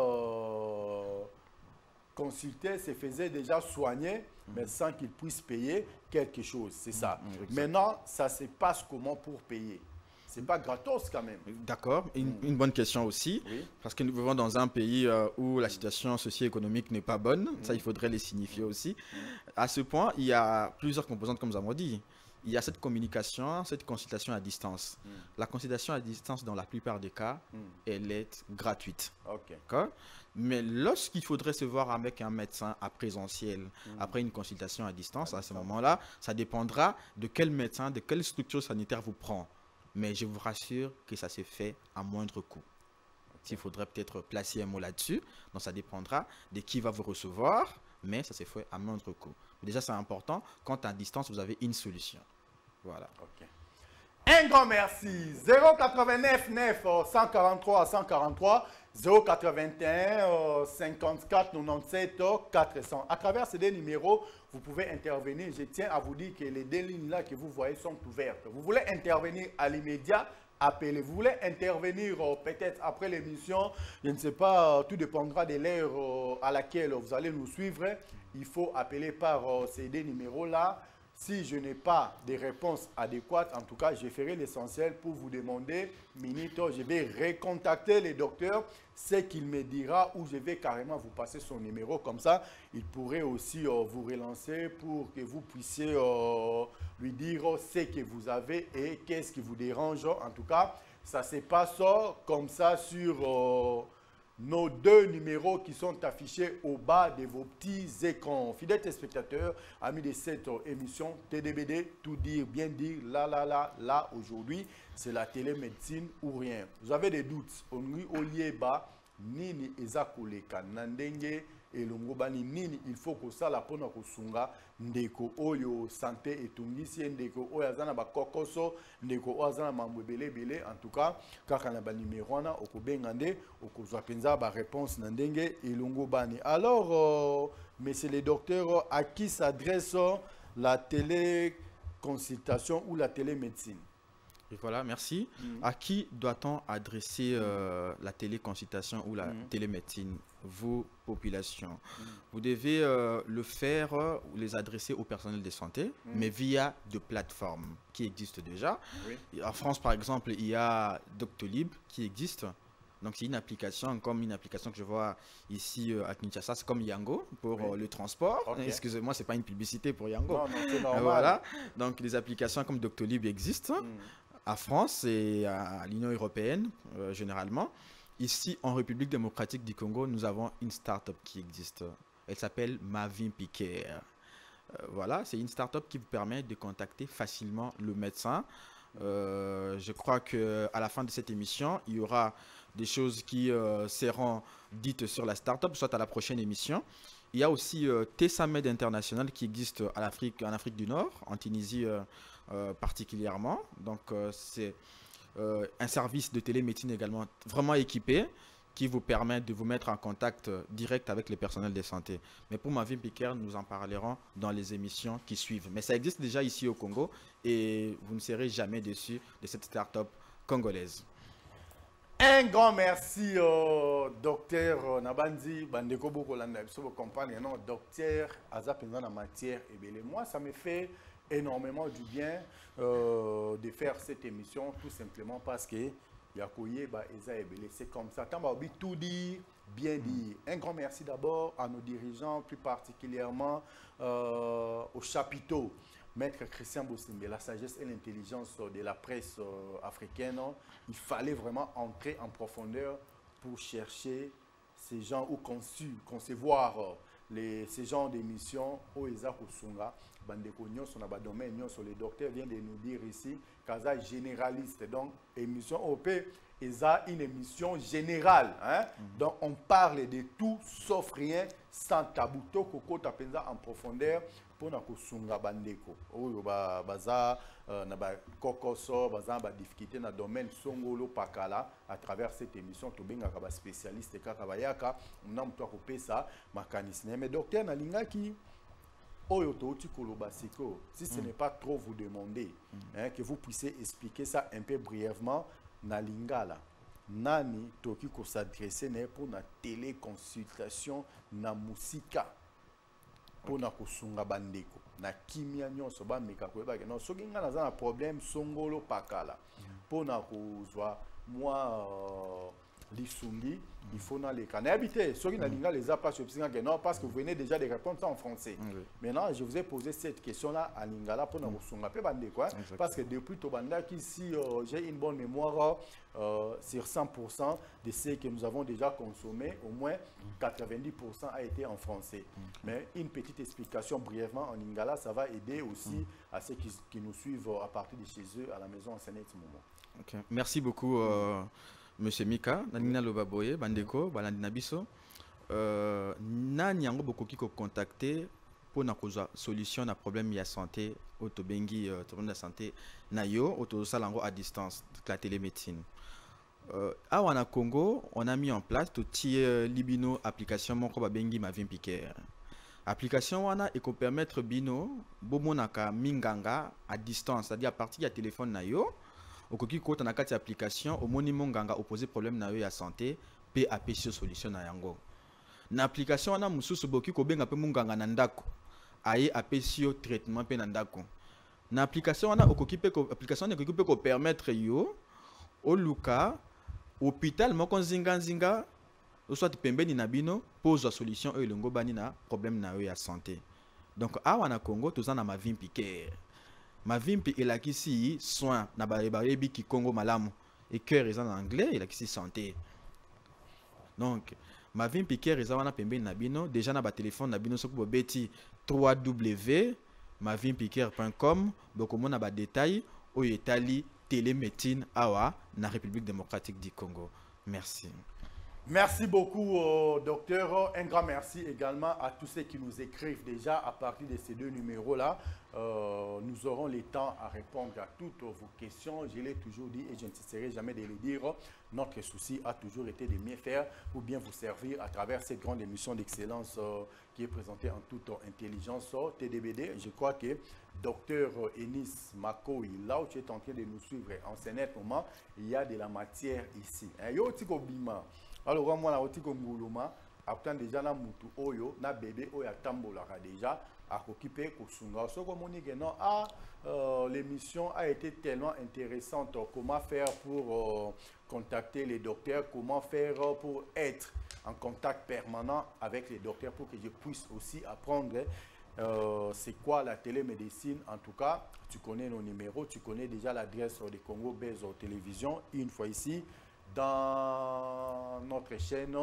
consulter, se faisait déjà soigner, mais sans qu'il puisse payer quelque chose. C'est ça. Maintenant, ça se passe comment pour payer? C'est pas gratos quand même. D'accord. Une bonne question aussi. Parce que nous vivons dans un pays où la situation socio-économique n'est pas bonne. Ça, il faudrait les signifier aussi. À ce point, il y a plusieurs composantes, comme nous avons dit. il y a cette communication, cette consultation à distance. La consultation à distance, dans la plupart des cas, elle est gratuite. Mais lorsqu'il faudrait se voir avec un médecin à présentiel, après une consultation à distance, à ce moment-là, ça dépendra de quel médecin, de quelle structure sanitaire vous prend. Mais je vous rassure que ça se fait à moindre coût. Il faudrait peut-être placer un mot là-dessus. Donc, ça dépendra de qui va vous recevoir, mais ça se fait à moindre coût. Déjà, c'est important quand à distance, vous avez une solution. Voilà. Un grand merci. 089 9 143 143 081 54 97 400. À travers ces deux numéros, vous pouvez intervenir. Je tiens à vous dire que les deux lignes-là que vous voyez sont ouvertes. Vous voulez intervenir à l'immédiat, appelez. Vous voulez intervenir peut-être après l'émission, je ne sais pas, tout dépendra de l'heure à laquelle vous allez nous suivre. Il faut appeler par ces deux numéros-là. Si je n'ai pas de réponse adéquate, en tout cas, je ferai l'essentiel pour vous demander, Minito, je vais recontacter le docteur, ce qu'il me dira, ou je vais carrément vous passer son numéro. Comme ça, il pourrait aussi vous relancer pour que vous puissiez lui dire ce que vous avez et qu'est-ce qui vous dérange. En tout cas, ça se passe comme ça sur nos deux numéros qui sont affichés au bas de vos petits écrans. Fidèles téléspectateurs, amis de cette émission TDBD, tout dire, bien dire, là, aujourd'hui, c'est la télémédecine ou rien. Vous avez des doutes, Onui Olieba, Nini Ezakoleka, Nandenge, et Longobani, Nini, il faut que ça la pona kosunga, Ndeko Oyo, santé et tungisi, Ndeko Oyo Azana Bakokoso, Ndeko Oyo Azana Mambwebele, en tout cas, kaka na ba numéro na okobengande, okozwa penza ba réponse Nandenge et Longobani. Alors, monsieur le docteur, à qui s'adresse la téléconsultation ou la télémédecine? Et voilà, merci. À qui doit-on adresser la téléconsultation ou la télémédecine? Vos populations. Vous devez le faire ou les adresser au personnel de santé, mais via des plateformes qui existent déjà. En France, par exemple, il y a Doctolib qui existe. Donc, c'est une application, comme une application que je vois ici à Kinshasa, c'est comme Yango pour le transport. Excusez-moi, ce n'est pas une publicité pour Yango. Non, c'est normal. Voilà. Donc, des applications comme Doctolib existent à France et à l'Union européenne, généralement. Ici, en République démocratique du Congo, nous avons une start-up qui existe. Elle s'appelle Mavimpiker. Voilà, c'est une start-up qui vous permet de contacter facilement le médecin. Je crois qu'à la fin de cette émission, il y aura des choses qui seront dites sur la start-up, soit à la prochaine émission. Il y a aussi Tessamed International qui existe en Afrique du Nord, en Tunisie particulièrement. Donc, c'est un service de télémédecine également vraiment équipé qui vous permet de vous mettre en contact direct avec les personnels de santé. Mais pour Mavimpiker, nous en parlerons dans les émissions qui suivent. Mais ça existe déjà ici au Congo et vous ne serez jamais déçus de cette start-up congolaise. Un grand merci docteur Nabandi Bandeko Bokolanda. Vous comprenez, non, docteur Azapenda en matière et moi, ça me fait énormément du bien de faire cette émission, tout simplement parce que c'est comme ça. Tout dire, bien dire. Un grand merci d'abord à nos dirigeants, plus particulièrement au chapiteau, Maître Christian Bossimbe, la sagesse et l'intelligence de la presse africaine. Il fallait vraiment entrer en profondeur pour chercher ces gens ou concevoir ces genres d'émissions au Eza Kosunga. Bandeko Nyonso na domaine Nyonso, le docteur vient de nous dire ici qu'Aza généraliste. Donc, émission OP, Eza une émission générale. Hein? Donc, on parle de tout sauf rien, sans tabou. Toko tapenza en profondeur pour na kosunga bandeko. Oyo baza na ba kokoso, baza ba difficulté na domaine songolo pakala à travers cette émission to benga ka ba spécialiste kaka bayaka, on a mto ko pesa makanisme. Mais docteur na lingaki si ce n'est pas trop vous demander, que vous puissiez expliquer ça un peu brièvement, na lingala, nani toki ko s'adresser pour na téléconsultation na musika pour na kosunga bandeko na kimia nyonso ba meka ko ba non soki nga na za problème songolo pakala pour na kozwa moi Lissungi, il faut dans les canaux habiter. Ceux qui n'ont pas les appas sur non, parce que vous venez déjà de répondre ça en français. Maintenant, je vous ai posé cette question-là à Lingala pour nous quoi. Parce que depuis Tobanda, ici, j'ai une bonne mémoire sur 100% de ce que nous avons déjà consommé, au moins 90% a été en français. Mais une petite explication brièvement en Lingala, ça va aider aussi à ceux qui nous suivent à partir de chez eux à la maison en ce moment. Okay. Merci beaucoup. Monsieur Mika, Nanina Lobaboye, Bandeko, Balandina Biso, Nanyango Bokoki ko contacter pour na cause solution na problème ya santé autobengi problème de santé na yo auto salango à distance la télémédecine. À wana Congo, on a mis en place tout libino application mon ko bengi ma vin piquer. Application wana et ko permettre bino bomonaka minganga à distance, c'est-à-dire à partir du téléphone na yo. Au coquille côté na kati application au monimo nganga opposé problème na yo ya santé pe apesio solution na yango na application na mususu boki ko benga pe munganga na ndako aye apesio traitement pe na ndako na application na okoki pe ko application na okoki pe ko permettre yo au luka hôpital moko nzinga soit pembeni na bino pose solution e longo bani na problème na yo ya santé donc awa na Congo tozana ma vin piquer ma vimpi et la kisi soin na barebi ki Congo malamu et cœur est en anglais et la kisi santé donc ma vimpi cœur est wana pembe na bino déjà na ba téléphone na bino soko beti www.mavimpiquer.com donc on a ba détail au etali télémédecine awa na République démocratique du Congo. Merci. Merci beaucoup, docteur. Un grand merci également à tous ceux qui nous écrivent déjà à partir de ces deux numéros-là. Nous aurons le temps à répondre à toutes vos questions. Je l'ai toujours dit et je ne cesserai jamais de le dire. Notre souci a toujours été de mieux faire pour bien vous servir à travers cette grande émission d'excellence qui est présentée en toute intelligence. TDBD, je crois que docteur Enis Makoui, là où tu es en train de nous suivre en ce moment, il y a de la matière ici. Alors, moi, je suis après déjà na mutu oyo na bébé oyo atambolaka déjà à occuper kosunga so comme on dit que non l'émission a été tellement intéressante. Comment faire pour contacter les docteurs, comment faire pour être en contact permanent avec les docteurs pour que je puisse aussi apprendre c'est quoi la télémédecine. En tout cas, tu connais nos numéros, tu connais déjà l'adresse de Congo Bezo Télévision. Une fois ici dans notre chaîne,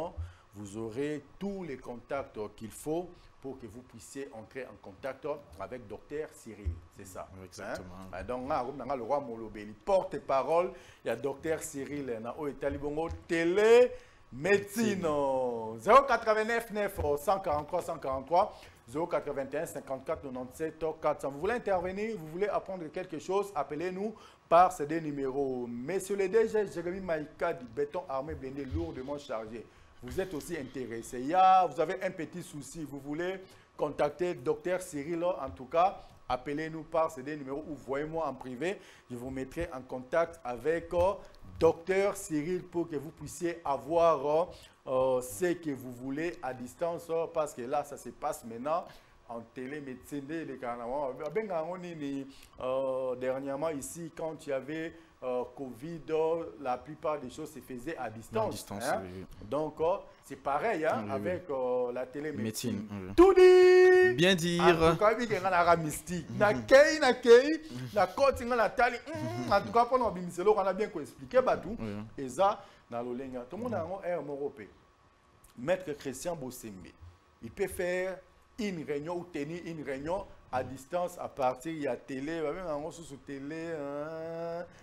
vous aurez tous les contacts qu'il faut pour que vous puissiez entrer en contact avec Dr Cyril. C'est ça. Exactement. Hein? Donc, le roi Molobeli, porte-parole, il y a Dr Cyril, télé médecine 089 9 143 143 081 54 97 400. Vous voulez intervenir, vous voulez apprendre quelque chose, appelez-nous par ces deux numéros. Monsieur le DG, Jérémy Maïka du béton armé blindé lourdement chargé. Vous êtes aussi intéressé. Vous avez un petit souci, vous voulez contacter Dr Cyril, en tout cas, appelez-nous par ces deux numéros ou voyez-moi en privé. Je vous mettrai en contact avec Dr Cyril pour que vous puissiez avoir ce que vous voulez à distance parce que là, ça se passe maintenant en télémédecine. Dernièrement ici, quand il y avait Covid, la plupart des choses se faisaient à distance. Hein? Oui. Donc, c'est pareil hein, oui, avec la télémédecine. Oui. Tout dit! Bien dire! En tout cas, il y a un mystique. En tout cas, pendant que on a bien expliqué, et ça, dans le linga, tout le monde a un européen. Maître Christian Bossembe, il peut faire une réunion ou tenir une réunion à distance à partir de la télé, sur télé,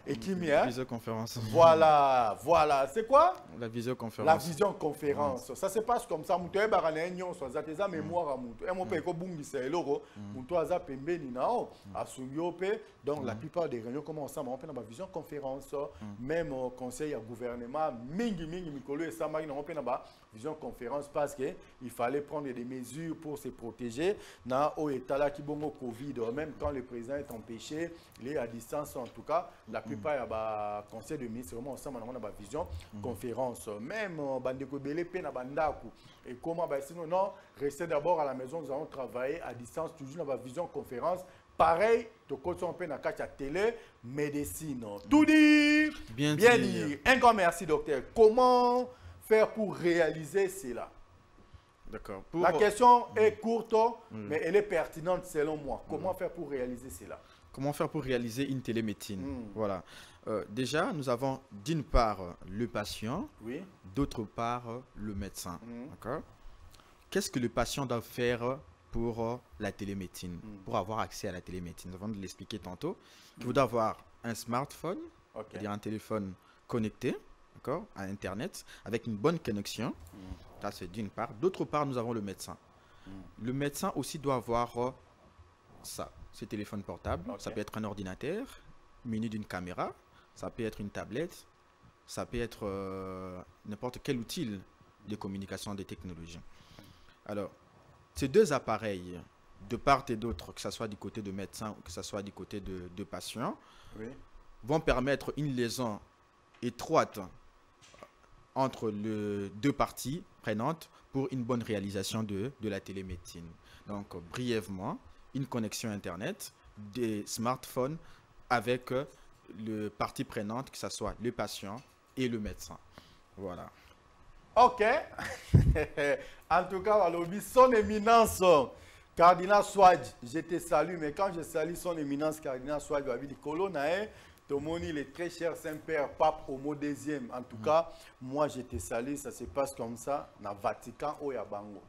et qui la visioconférence. Voilà, voilà. C'est quoi? La visioconférence. La visioconférence. Ça se passe comme ça. Mutu eba réunion, soit ça mémoire à mutu. Mon père ko bungi c'est loro. Mutu aza pembeni nao, asungiope. Donc la plupart des réunions commencent ensemble. On fait la visioconférence. Même conseil à gouvernement, mingi mikolo et ça on fait la visioconférence parce que il fallait prendre des mesures pour se protéger. Na au état là qui au Covid, même quand le président est empêché, il est à distance en tout cas. La plupart, il y a un conseil de ministre, vraiment ensemble, on a une vision, conférence. Même Bandeko Belé, Pena Bandaku. Et comment, sinon, non, restez d'abord à la maison, nous allons travailler à distance, toujours dans la vision conférence, pareil, tu peux dans la télé, médecine. Tout dit, bien dit. Un grand merci, docteur. Comment faire pour réaliser cela? D'accord. La question est courte, mais elle est pertinente selon moi. Comment faire pour réaliser cela? Comment faire pour réaliser une télémédecine? Voilà. Déjà, nous avons d'une part le patient, d'autre part le médecin. D'accord. Qu'est-ce que le patient doit faire pour la télémédecine, pour avoir accès à la télémédecine? Nous avons de l'expliquer tantôt. Il doit avoir un smartphone, c'est-à-dire un téléphone connecté, à Internet, avec une bonne connexion. Ça, c'est d'une part. D'autre part, nous avons le médecin. Le médecin aussi doit avoir ça, ce téléphone portable. Ça peut être un ordinateur muni d'une caméra, ça peut être une tablette, ça peut être n'importe quel outil de communication des technologies. Alors, ces deux appareils, de part et d'autre, que ce soit du côté de médecin ou que ce soit du côté de patient, vont permettre une liaison étroite entre les deux parties prenantes pour une bonne réalisation de la télémédecine. Donc, brièvement, une connexion Internet, des smartphones avec les parties prenantes, que ce soit le patient et le médecin. Voilà. Ok. En tout cas, son éminence, Cardinal Swaj, je te salue, mais quand je salue son éminence, Cardinal Swaj, je vais dire Colonae, Tomoni, le très cher Saint-Père, pape au mot deuxième. En tout cas, moi je te salue, ça se passe comme ça, dans le Vatican au Yabango.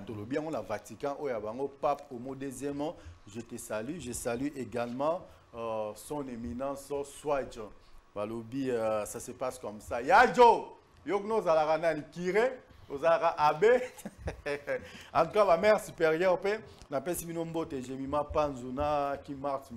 Tout le bien, on a Vatican au Yabango, pape au mot deuxième, je te salue. Je salue également son éminence Swaj. Balobi, ça se passe comme ça. Yadjo, Yogno Zalarana Kire, Ozara Abe. En tout cas, ma mère supérieure, n'a pas si Minombote, Jemima Panzuna, qui marche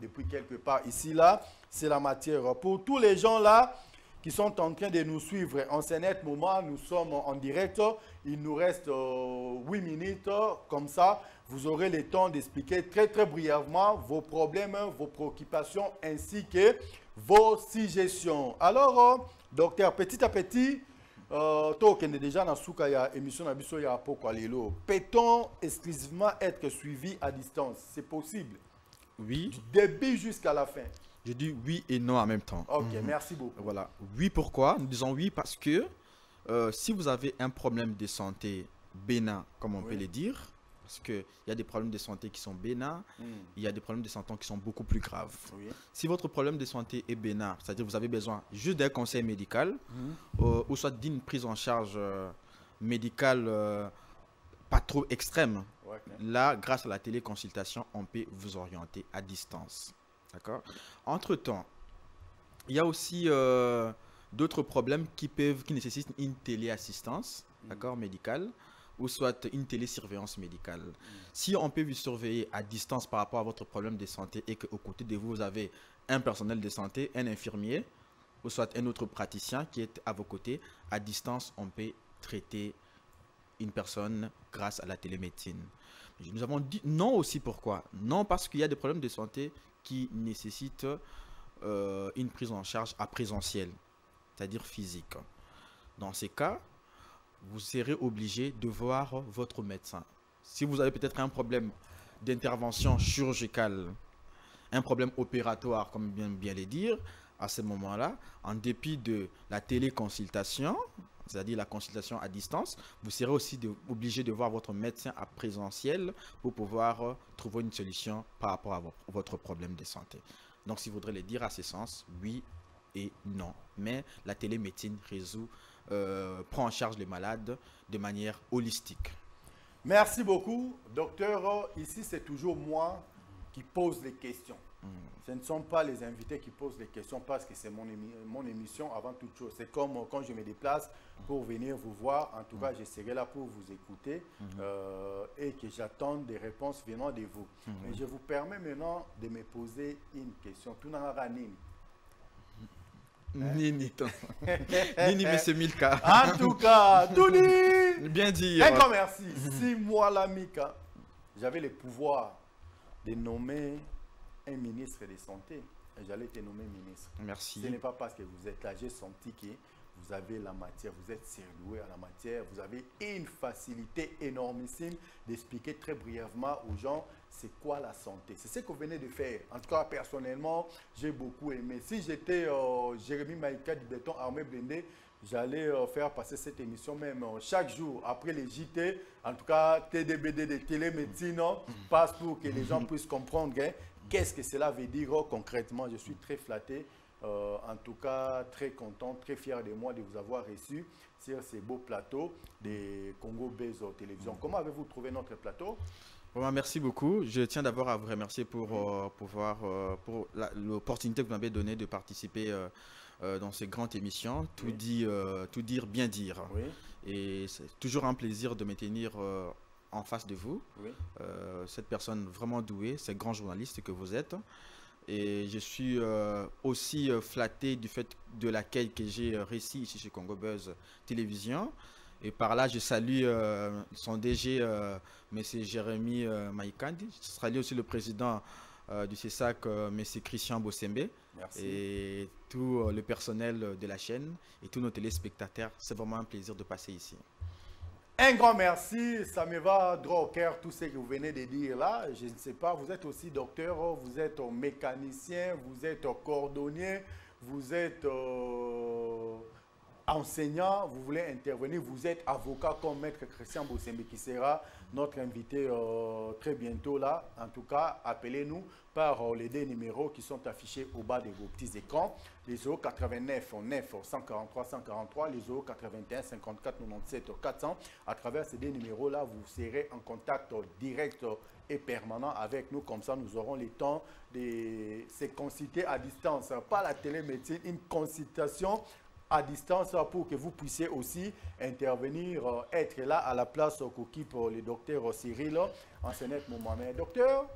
depuis quelque part ici, là. C'est la matière. Pour tous les gens là qui sont en train de nous suivre en ce net moment, nous sommes en direct. Il nous reste 8 minutes. Comme ça, vous aurez le temps d'expliquer très très brièvement vos problèmes, vos préoccupations ainsi que vos suggestions. Alors, docteur, petit à petit, déjà dans la émission peut-on exclusivement être suivi à distance? C'est possible? Oui. Du début jusqu'à la fin. Je dis oui et non en même temps. Ok, merci beaucoup. Voilà. Oui, pourquoi? Nous disons oui parce que si vous avez un problème de santé bénin, comme on peut le dire, parce qu'il y a des problèmes de santé qui sont bénins, il y a des problèmes de santé qui sont beaucoup plus graves. Si votre problème de santé est bénin, c'est-à-dire que vous avez besoin juste d'un conseil médical, ou soit d'une prise en charge médicale pas trop extrême, là, grâce à la téléconsultation, on peut vous orienter à distance. D'accord? Entre-temps, il y a aussi d'autres problèmes qui nécessitent une téléassistance, d'accord, médicale, ou soit une télésurveillance médicale. Si on peut vous surveiller à distance par rapport à votre problème de santé et qu'au côté de vous, vous avez un personnel de santé, un infirmier, ou soit un autre praticien qui est à vos côtés, à distance, on peut traiter une personne grâce à la télémédecine. Nous avons dit non aussi. Pourquoi? Non, parce qu'il y a des problèmes de santé qui nécessitent une prise en charge à présentiel, c'est-à-dire physique. Dans ces cas, vous serez obligé de voir votre médecin. Si vous avez peut-être un problème d'intervention chirurgicale, un problème opératoire, comme bien le dire, à ce moment-là, en dépit de la téléconsultation, c'est-à-dire la consultation à distance, vous serez aussi obligé de voir votre médecin à présentiel pour pouvoir trouver une solution par rapport à votre problème de santé. Donc, si vous voudrez le dire à ce sens, oui et non. Mais la télémédecine prend en charge les malades de manière holistique. Merci beaucoup, docteur. Ici, c'est toujours moi qui pose les questions. Ce ne sont pas les invités qui posent les questions parce que c'est mon émission avant toute chose. C'est comme quand je me déplace pour venir vous voir. En tout cas, je serai là pour vous écouter et que j'attends des réponses venant de vous. Mais je vous permets maintenant de me poser une question. Tout n'a pas Nini, monsieur Milka. En tout cas, tout dit. Bien dit. Un grand merci. Si moi, la Mika, j'avais le pouvoir de nommer un ministre de santé, j'allais te nommer ministre. Merci. Ce n'est pas parce que vous êtes là, j'ai senti que vous avez la matière, vous êtes surdoué à la matière, vous avez une facilité énormissime d'expliquer très brièvement aux gens c'est quoi la santé. C'est ce que vous venez de faire. En tout cas, personnellement, j'ai beaucoup aimé. Si j'étais Jérémy Maïka du Béton Armé Blindé, j'allais faire passer cette émission même chaque jour après les JT. En tout cas, TDBD de télémédecine passe pour que les gens puissent comprendre qu'est-ce que cela veut dire concrètement. Je suis très flatté. En tout cas, très content, très fier de moi de vous avoir reçu sur ces beaux plateaux des Congo Buzz Télévision. Comment avez-vous trouvé notre plateau? Merci beaucoup. Je tiens d'abord à vous remercier pour l'opportunité que vous m'avez donnée de participer dans ces grandes émissions. Tout dire, bien dire. Oui. Et c'est toujours un plaisir de me tenir en face de vous. Oui. Cette personne vraiment douée, ce grand journaliste que vous êtes. Et je suis aussi flatté du fait de l'accueil que j'ai réussi ici chez Congo Buzz Télévision. Et par là, je salue son DG, M. Jérémy Maïkandi. Je salue aussi le président du CESAC, M. Christian Bossembe. Merci. Et tout le personnel de la chaîne et tous nos téléspectateurs. C'est vraiment un plaisir de passer ici. Un grand merci, ça me va droit au cœur tout ce que vous venez de dire là. Je ne sais pas, vous êtes aussi docteur, vous êtes mécanicien, vous êtes cordonnier, vous êtes enseignant, vous voulez intervenir, vous êtes avocat comme Maître Christian Bossembe qui sera notre invité très bientôt là. En tout cas, appelez-nous par les deux numéros qui sont affichés au bas de vos petits écrans. Les 089 9 143 143, les 081 54 97 400. À travers ces deux numéros-là, vous serez en contact direct et permanent avec nous. Comme ça, nous aurons le temps de se consulter à distance. Pas la télémédecine, une consultation à distance pour que vous puissiez aussi intervenir, être là à la place qu'occupe le docteur Cyril en ce net moment. Mais docteur,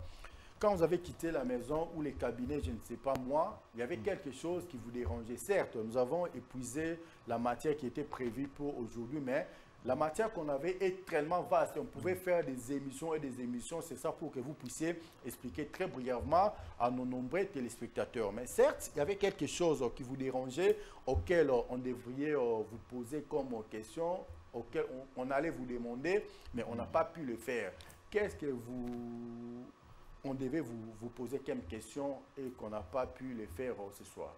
quand vous avez quitté la maison ou les cabinets, je ne sais pas moi, il y avait quelque chose qui vous dérangeait. Certes, nous avons épuisé la matière qui était prévue pour aujourd'hui, mais la matière qu'on avait est tellement vaste. On pouvait faire des émissions et des émissions. C'est ça pour que vous puissiez expliquer très brièvement à nos nombreux téléspectateurs. Mais certes, il y avait quelque chose qui vous dérangeait, auquel on devrait vous poser comme question, auquel on allait vous demander, mais on n'a pas pu le faire. Qu'est-ce que on devait vous poser comme question et qu'on n'a pas pu le faire ce soir?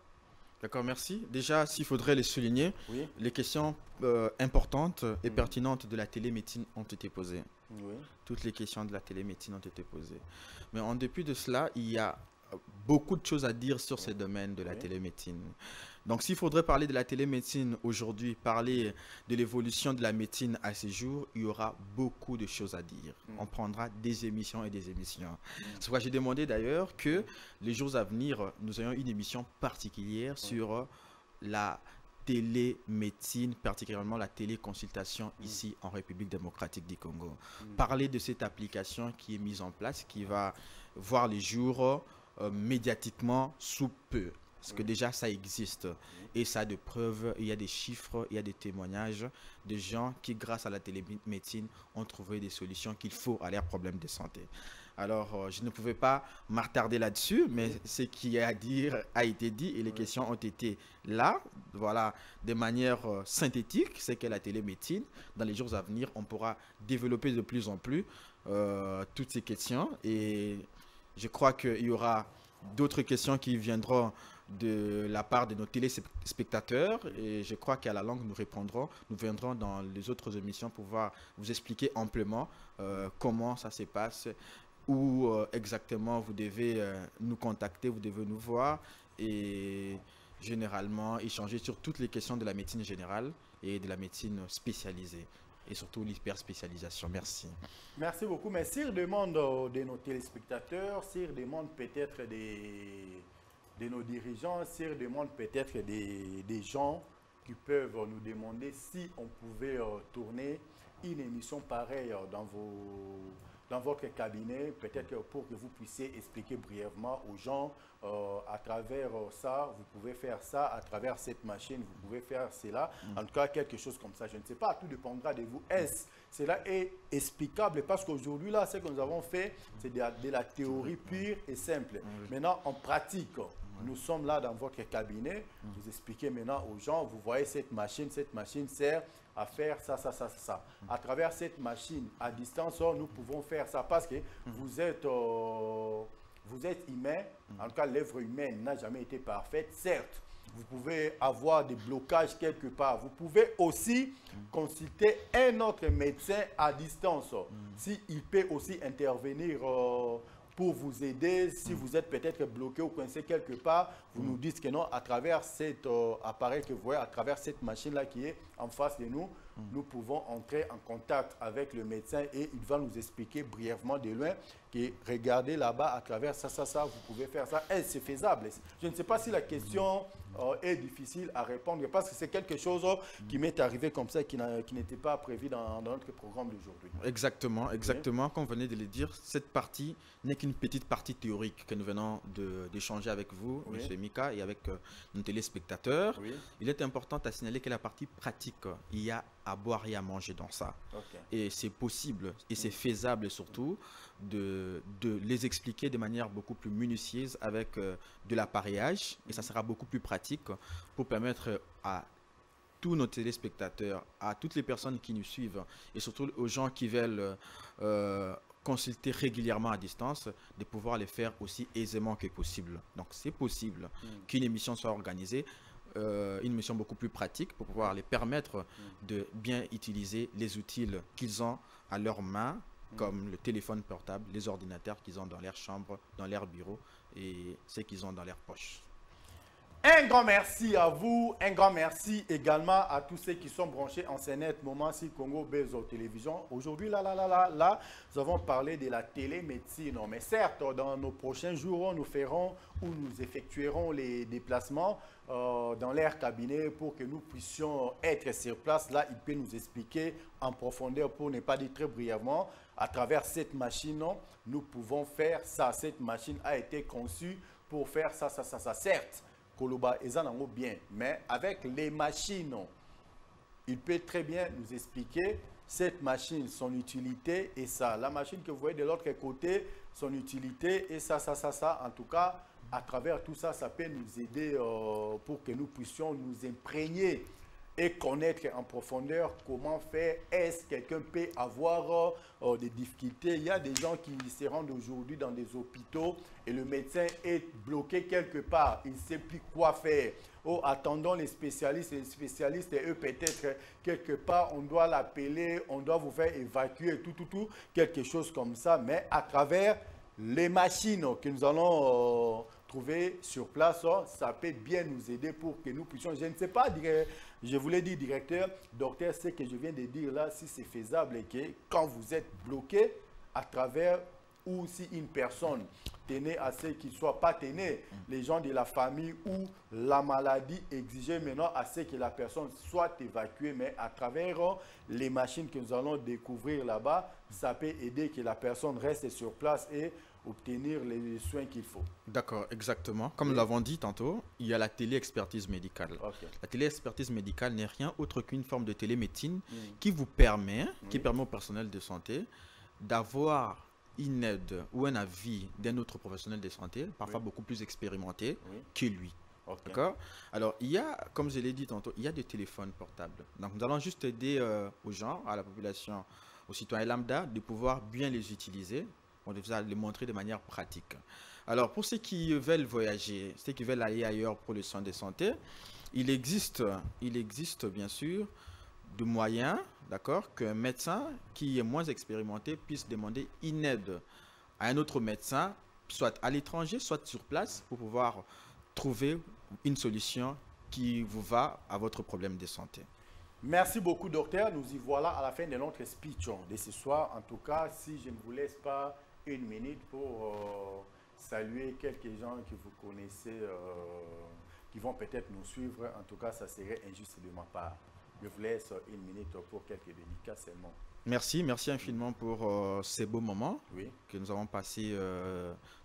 D'accord, merci. Déjà, s'il faudrait les souligner, oui, les questions importantes et pertinentes de la télémédecine ont été posées. Oui. Toutes les questions de la télémédecine ont été posées. Mais en dépit de cela, il y a beaucoup de choses à dire sur ces domaines de la télémédecine. Donc, s'il faudrait parler de la télémédecine aujourd'hui, parler de l'évolution de la médecine à ces jours, il y aura beaucoup de choses à dire. On prendra des émissions et des émissions. C'est pourquoi j'ai demandé d'ailleurs que les jours à venir, nous ayons une émission particulière sur la télémédecine, particulièrement la téléconsultation ici en République démocratique du Congo. Parler de cette application qui est mise en place, qui va voir les jours médiatiquement sous peu. Parce que déjà, ça existe. Et ça a des preuves, il y a des chiffres, il y a des témoignages de gens qui, grâce à la télémédecine, ont trouvé des solutions qu'il faut à leurs problèmes de santé. Alors, je ne pouvais pas m'attarder là-dessus, mais ce qui est à dire a été dit et les questions ont été là. Voilà, de manière synthétique, c'est que la télémédecine, dans les jours à venir, on pourra développer de plus en plus toutes ces questions. Et je crois qu'il y aura d'autres questions qui viendront de la part de nos téléspectateurs et je crois qu'à la langue nous répondrons, nous viendrons dans les autres émissions pour pouvoir vous expliquer amplement comment ça se passe, où exactement vous devez nous contacter, vous devez nous voir et généralement échanger sur toutes les questions de la médecine générale et de la médecine spécialisée et surtout l'hyperspécialisation. Merci. Merci beaucoup. Mais s'il demande de nos téléspectateurs, s'il demande peut-être de nos dirigeants, s'il demande peut-être des gens qui peuvent nous demander si on pouvait tourner une émission pareille dans votre cabinet, peut-être pour que vous puissiez expliquer brièvement aux gens à travers ça, vous pouvez faire ça, à travers cette machine, vous pouvez faire cela. En tout cas, quelque chose comme ça. Je ne sais pas, tout dépendra de vous. Est-ce cela est explicable? Parce qu'aujourd'hui, là, ce que nous avons fait, c'est de la théorie pure et simple. Maintenant, en pratique, Nous sommes là dans votre cabinet, vous expliquez maintenant aux gens, vous voyez cette machine sert à faire ça. À travers cette machine, à distance, nous pouvons faire ça parce que vous êtes humain, en tout cas l'œuvre humaine n'a jamais été parfaite, certes. Vous pouvez avoir des blocages quelque part. Vous pouvez aussi consulter un autre médecin à distance. S'il peut aussi intervenir pour vous aider, si vous êtes peut-être bloqué ou coincé quelque part, vous nous dites que non, à travers cet appareil que vous voyez, à travers cette machine-là qui est en face de nous, nous pouvons entrer en contact avec le médecin et il va nous expliquer brièvement de loin que regardez là-bas, à travers ça, vous pouvez faire ça. Et c'est faisable. Je ne sais pas si la question est difficile à répondre parce que c'est quelque chose qui m'est arrivé comme ça, qui n'était pas prévu dans notre programme d'aujourd'hui. Exactement. Comme vous venez de le dire, cette partie n'est qu'une petite partie théorique que nous venons d'échanger avec vous, M. Mika, et avec nos téléspectateurs. Il est important à signaler que la partie pratique, il y a à boire et à manger dans ça. Et c'est possible et c'est faisable surtout de les expliquer de manière beaucoup plus minutieuse avec de l'appareillage et ça sera beaucoup plus pratique pour permettre à tous nos téléspectateurs, à toutes les personnes qui nous suivent et surtout aux gens qui veulent consulter régulièrement à distance, de pouvoir les faire aussi aisément que possible. Donc c'est possible qu'une émission soit organisée, une émission beaucoup plus pratique pour pouvoir les permettre de bien utiliser les outils qu'ils ont à leurs mains, comme le téléphone portable, les ordinateurs qu'ils ont dans leur chambre, dans leur bureau et ceux qu'ils ont dans leur poche. Un grand merci à vous, un grand merci également à tous ceux qui sont branchés en CNET, Moment Si Congo, Bezo Télévision. Aujourd'hui, là, nous avons parlé de la télémédecine. Mais certes, dans nos prochains jours, nous ferons ou nous effectuerons les déplacements dans leur cabinet pour que nous puissions être sur place. Là, il peut nous expliquer en profondeur, pour ne pas dire très brièvement, à travers cette machine, nous pouvons faire ça. Cette machine a été conçue pour faire ça. Certes, Koloba ezanango bien, mais avec les machines, il peut très bien nous expliquer cette machine, son utilité et ça. La machine que vous voyez de l'autre côté, son utilité et ça. En tout cas, à travers tout ça, ça peut nous aider pour que nous puissions nous imprégner et connaître en profondeur comment faire. Est-ce que quelqu'un peut avoir des difficultés? Il y a des gens qui se rendent aujourd'hui dans des hôpitaux et le médecin est bloqué quelque part. Il ne sait plus quoi faire. Oh, attendons les spécialistes et eux peut-être quelque part on doit l'appeler, on doit vous faire évacuer, tout, quelque chose comme ça. Mais à travers les machines que nous allons trouver sur place, ça peut bien nous aider pour que nous puissions, je ne sais pas, je voulais dire directeur, docteur, ce que je viens de dire là, si c'est faisable et que quand vous êtes bloqué à travers ou si une personne tenait à ce qu'il ne soit pas tenu, les gens de la famille ou la maladie exigeait maintenant à ce que la personne soit évacuée, mais à travers les machines que nous allons découvrir là-bas, ça peut aider que la personne reste sur place et obtenir les soins qu'il faut. D'accord, exactement. Comme nous l'avons dit tantôt, il y a la télé-expertise médicale. La télé-expertise médicale n'est rien autre qu'une forme de télémédecine qui vous permet, qui permet au personnel de santé d'avoir une aide ou un avis d'un autre professionnel de santé, parfois beaucoup plus expérimenté que lui. D'accord. Alors, il y a, comme je l'ai dit tantôt, il y a des téléphones portables. Donc, nous allons juste aider aux gens, à la population, aux citoyens lambda, de pouvoir bien les utiliser. On va les montrer de manière pratique. Alors, pour ceux qui veulent voyager, ceux qui veulent aller ailleurs pour les soins de santé, il existe bien sûr de moyens, d'accord, qu'un médecin qui est moins expérimenté puisse demander une aide à un autre médecin, soit à l'étranger, soit sur place, pour pouvoir trouver une solution qui vous va à votre problème de santé. Merci beaucoup, docteur. Nous y voilà à la fin de notre speech de ce soir. En tout cas, si je ne vous laisse pas une minute pour saluer quelques gens que vous connaissez, qui vont peut-être nous suivre. En tout cas, ça serait injuste de ma part. Je vous laisse une minute pour quelques dédicaces seulement. Merci infiniment pour ces beaux moments que nous avons passés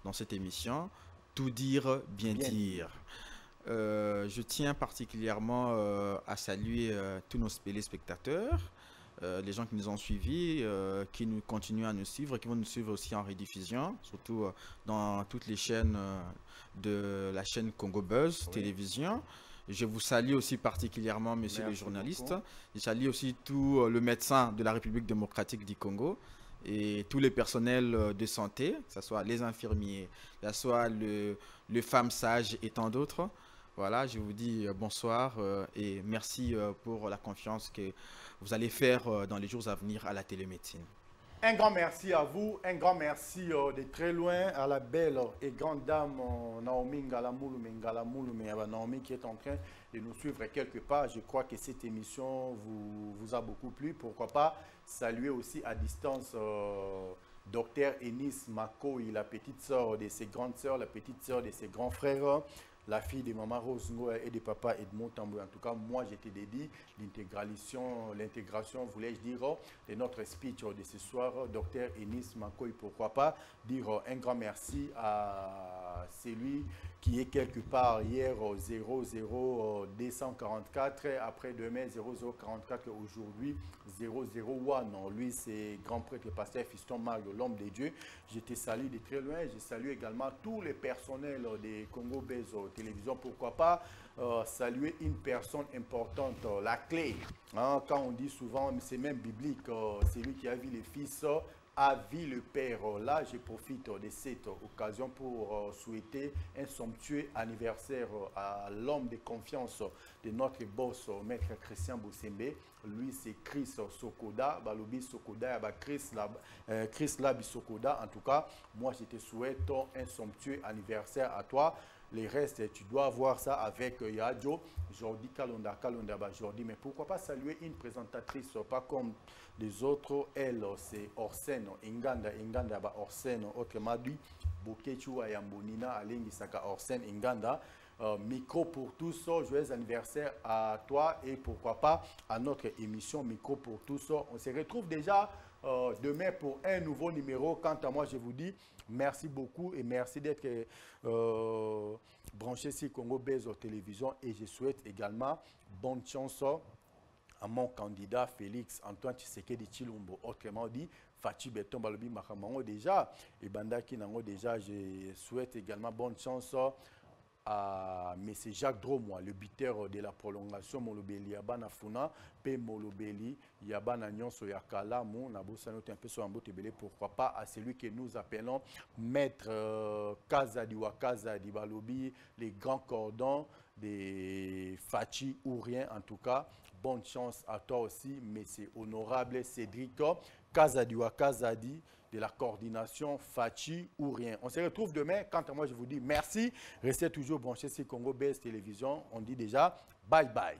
dans cette émission. Tout dire, bien dire. Je tiens particulièrement à saluer tous nos téléspectateurs les gens qui nous ont suivis, qui nous continuent à nous suivre, qui vont nous suivre aussi en rediffusion, surtout dans toutes les chaînes de la chaîne Congo Buzz Télévision. Je vous salue aussi particulièrement, monsieur le journaliste. Je salue aussi tout le médecin de la République démocratique du Congo et tous les personnels de santé, que ce soit les infirmiers, que ce soit le femme sage et tant d'autres. Voilà, je vous dis bonsoir et merci pour la confiance que vous allez faire dans les jours à venir à la télémédecine. Un grand merci à vous, un grand merci de très loin à la belle et grande dame Naomi Ngalamoulume, Naomi qui est en train de nous suivre quelque part. Je crois que cette émission vous a beaucoup plu. Pourquoi pas saluer aussi à distance Dr Enis Makoy, la petite sœur de ses grandes sœurs, la petite sœur de ses grands frères, la fille de maman Rose Ngoa et de papa Edmond Tambou. En tout cas, moi, j'étais dédié l'intégration, voulais-je dire, de notre speech de ce soir, Dr Enis Makoy. Pourquoi pas dire un grand merci à celui qui est quelque part hier 00244, après-demain 0044, aujourd'hui 001. Lui, c'est grand prêtre pasteur Fiston Mario, l'homme de Dieu. Je te salue de très loin. Je salue également tous les personnels de Congo Buzz Télévision. Pourquoi pas saluer une personne importante, la clé. Hein, quand on dit souvent, c'est même biblique, c'est lui qui a vu les fils a vu le Père. Là, je profite de cette occasion pour souhaiter un somptueux anniversaire à l'homme de confiance de notre boss, maître Christian Boussembe. Lui, c'est Chris Sokoda, Balobi Sokoda, Chris Labi Sokoda. En tout cas, moi, je te souhaite un somptueux anniversaire à toi. Les restes, tu dois voir ça avec Yadjo, Jordi Kalonda, Jordi. Mais pourquoi pas saluer une présentatrice, pas comme les autres. Elle, c'est Orsène, Inganda, Orsène, autrement dit, Bokechu Ayambonina, Alengi Saka, Orsène, Inganda. Micro pour tous, joyeux anniversaire à toi et pourquoi pas à notre émission Micro pour tous. On se retrouve déjà demain pour un nouveau numéro. Quant à moi, je vous dis merci beaucoup et merci d'être branché sur Congo Buzz Télévision et je souhaite également bonne chance à mon candidat Félix Antoine Tshisekedi Tshilombo, autrement dit Fachi Beton Balobi Makamango déjà et Bandaki Nango déjà. Je souhaite également bonne chance à M. Jacques Dromois, le buteur de la prolongation, Molobeli Yabana Funa, P. Molobeli Yabana Nyonso Yakala, Mon Nabosanote un peu sur un bout de pourquoi pas à celui que nous appelons Maître Kazadi Wakazadi Balobi, les grands cordons des Fachi ou rien en tout cas. Bonne chance à toi aussi, M. Honorable Cédric Kazadi Wakazadi, de la coordination Fachi ou rien. On se retrouve demain. Quant à moi, je vous dis merci. Restez toujours branchés sur Congo Buzz Télévision. On dit déjà bye bye.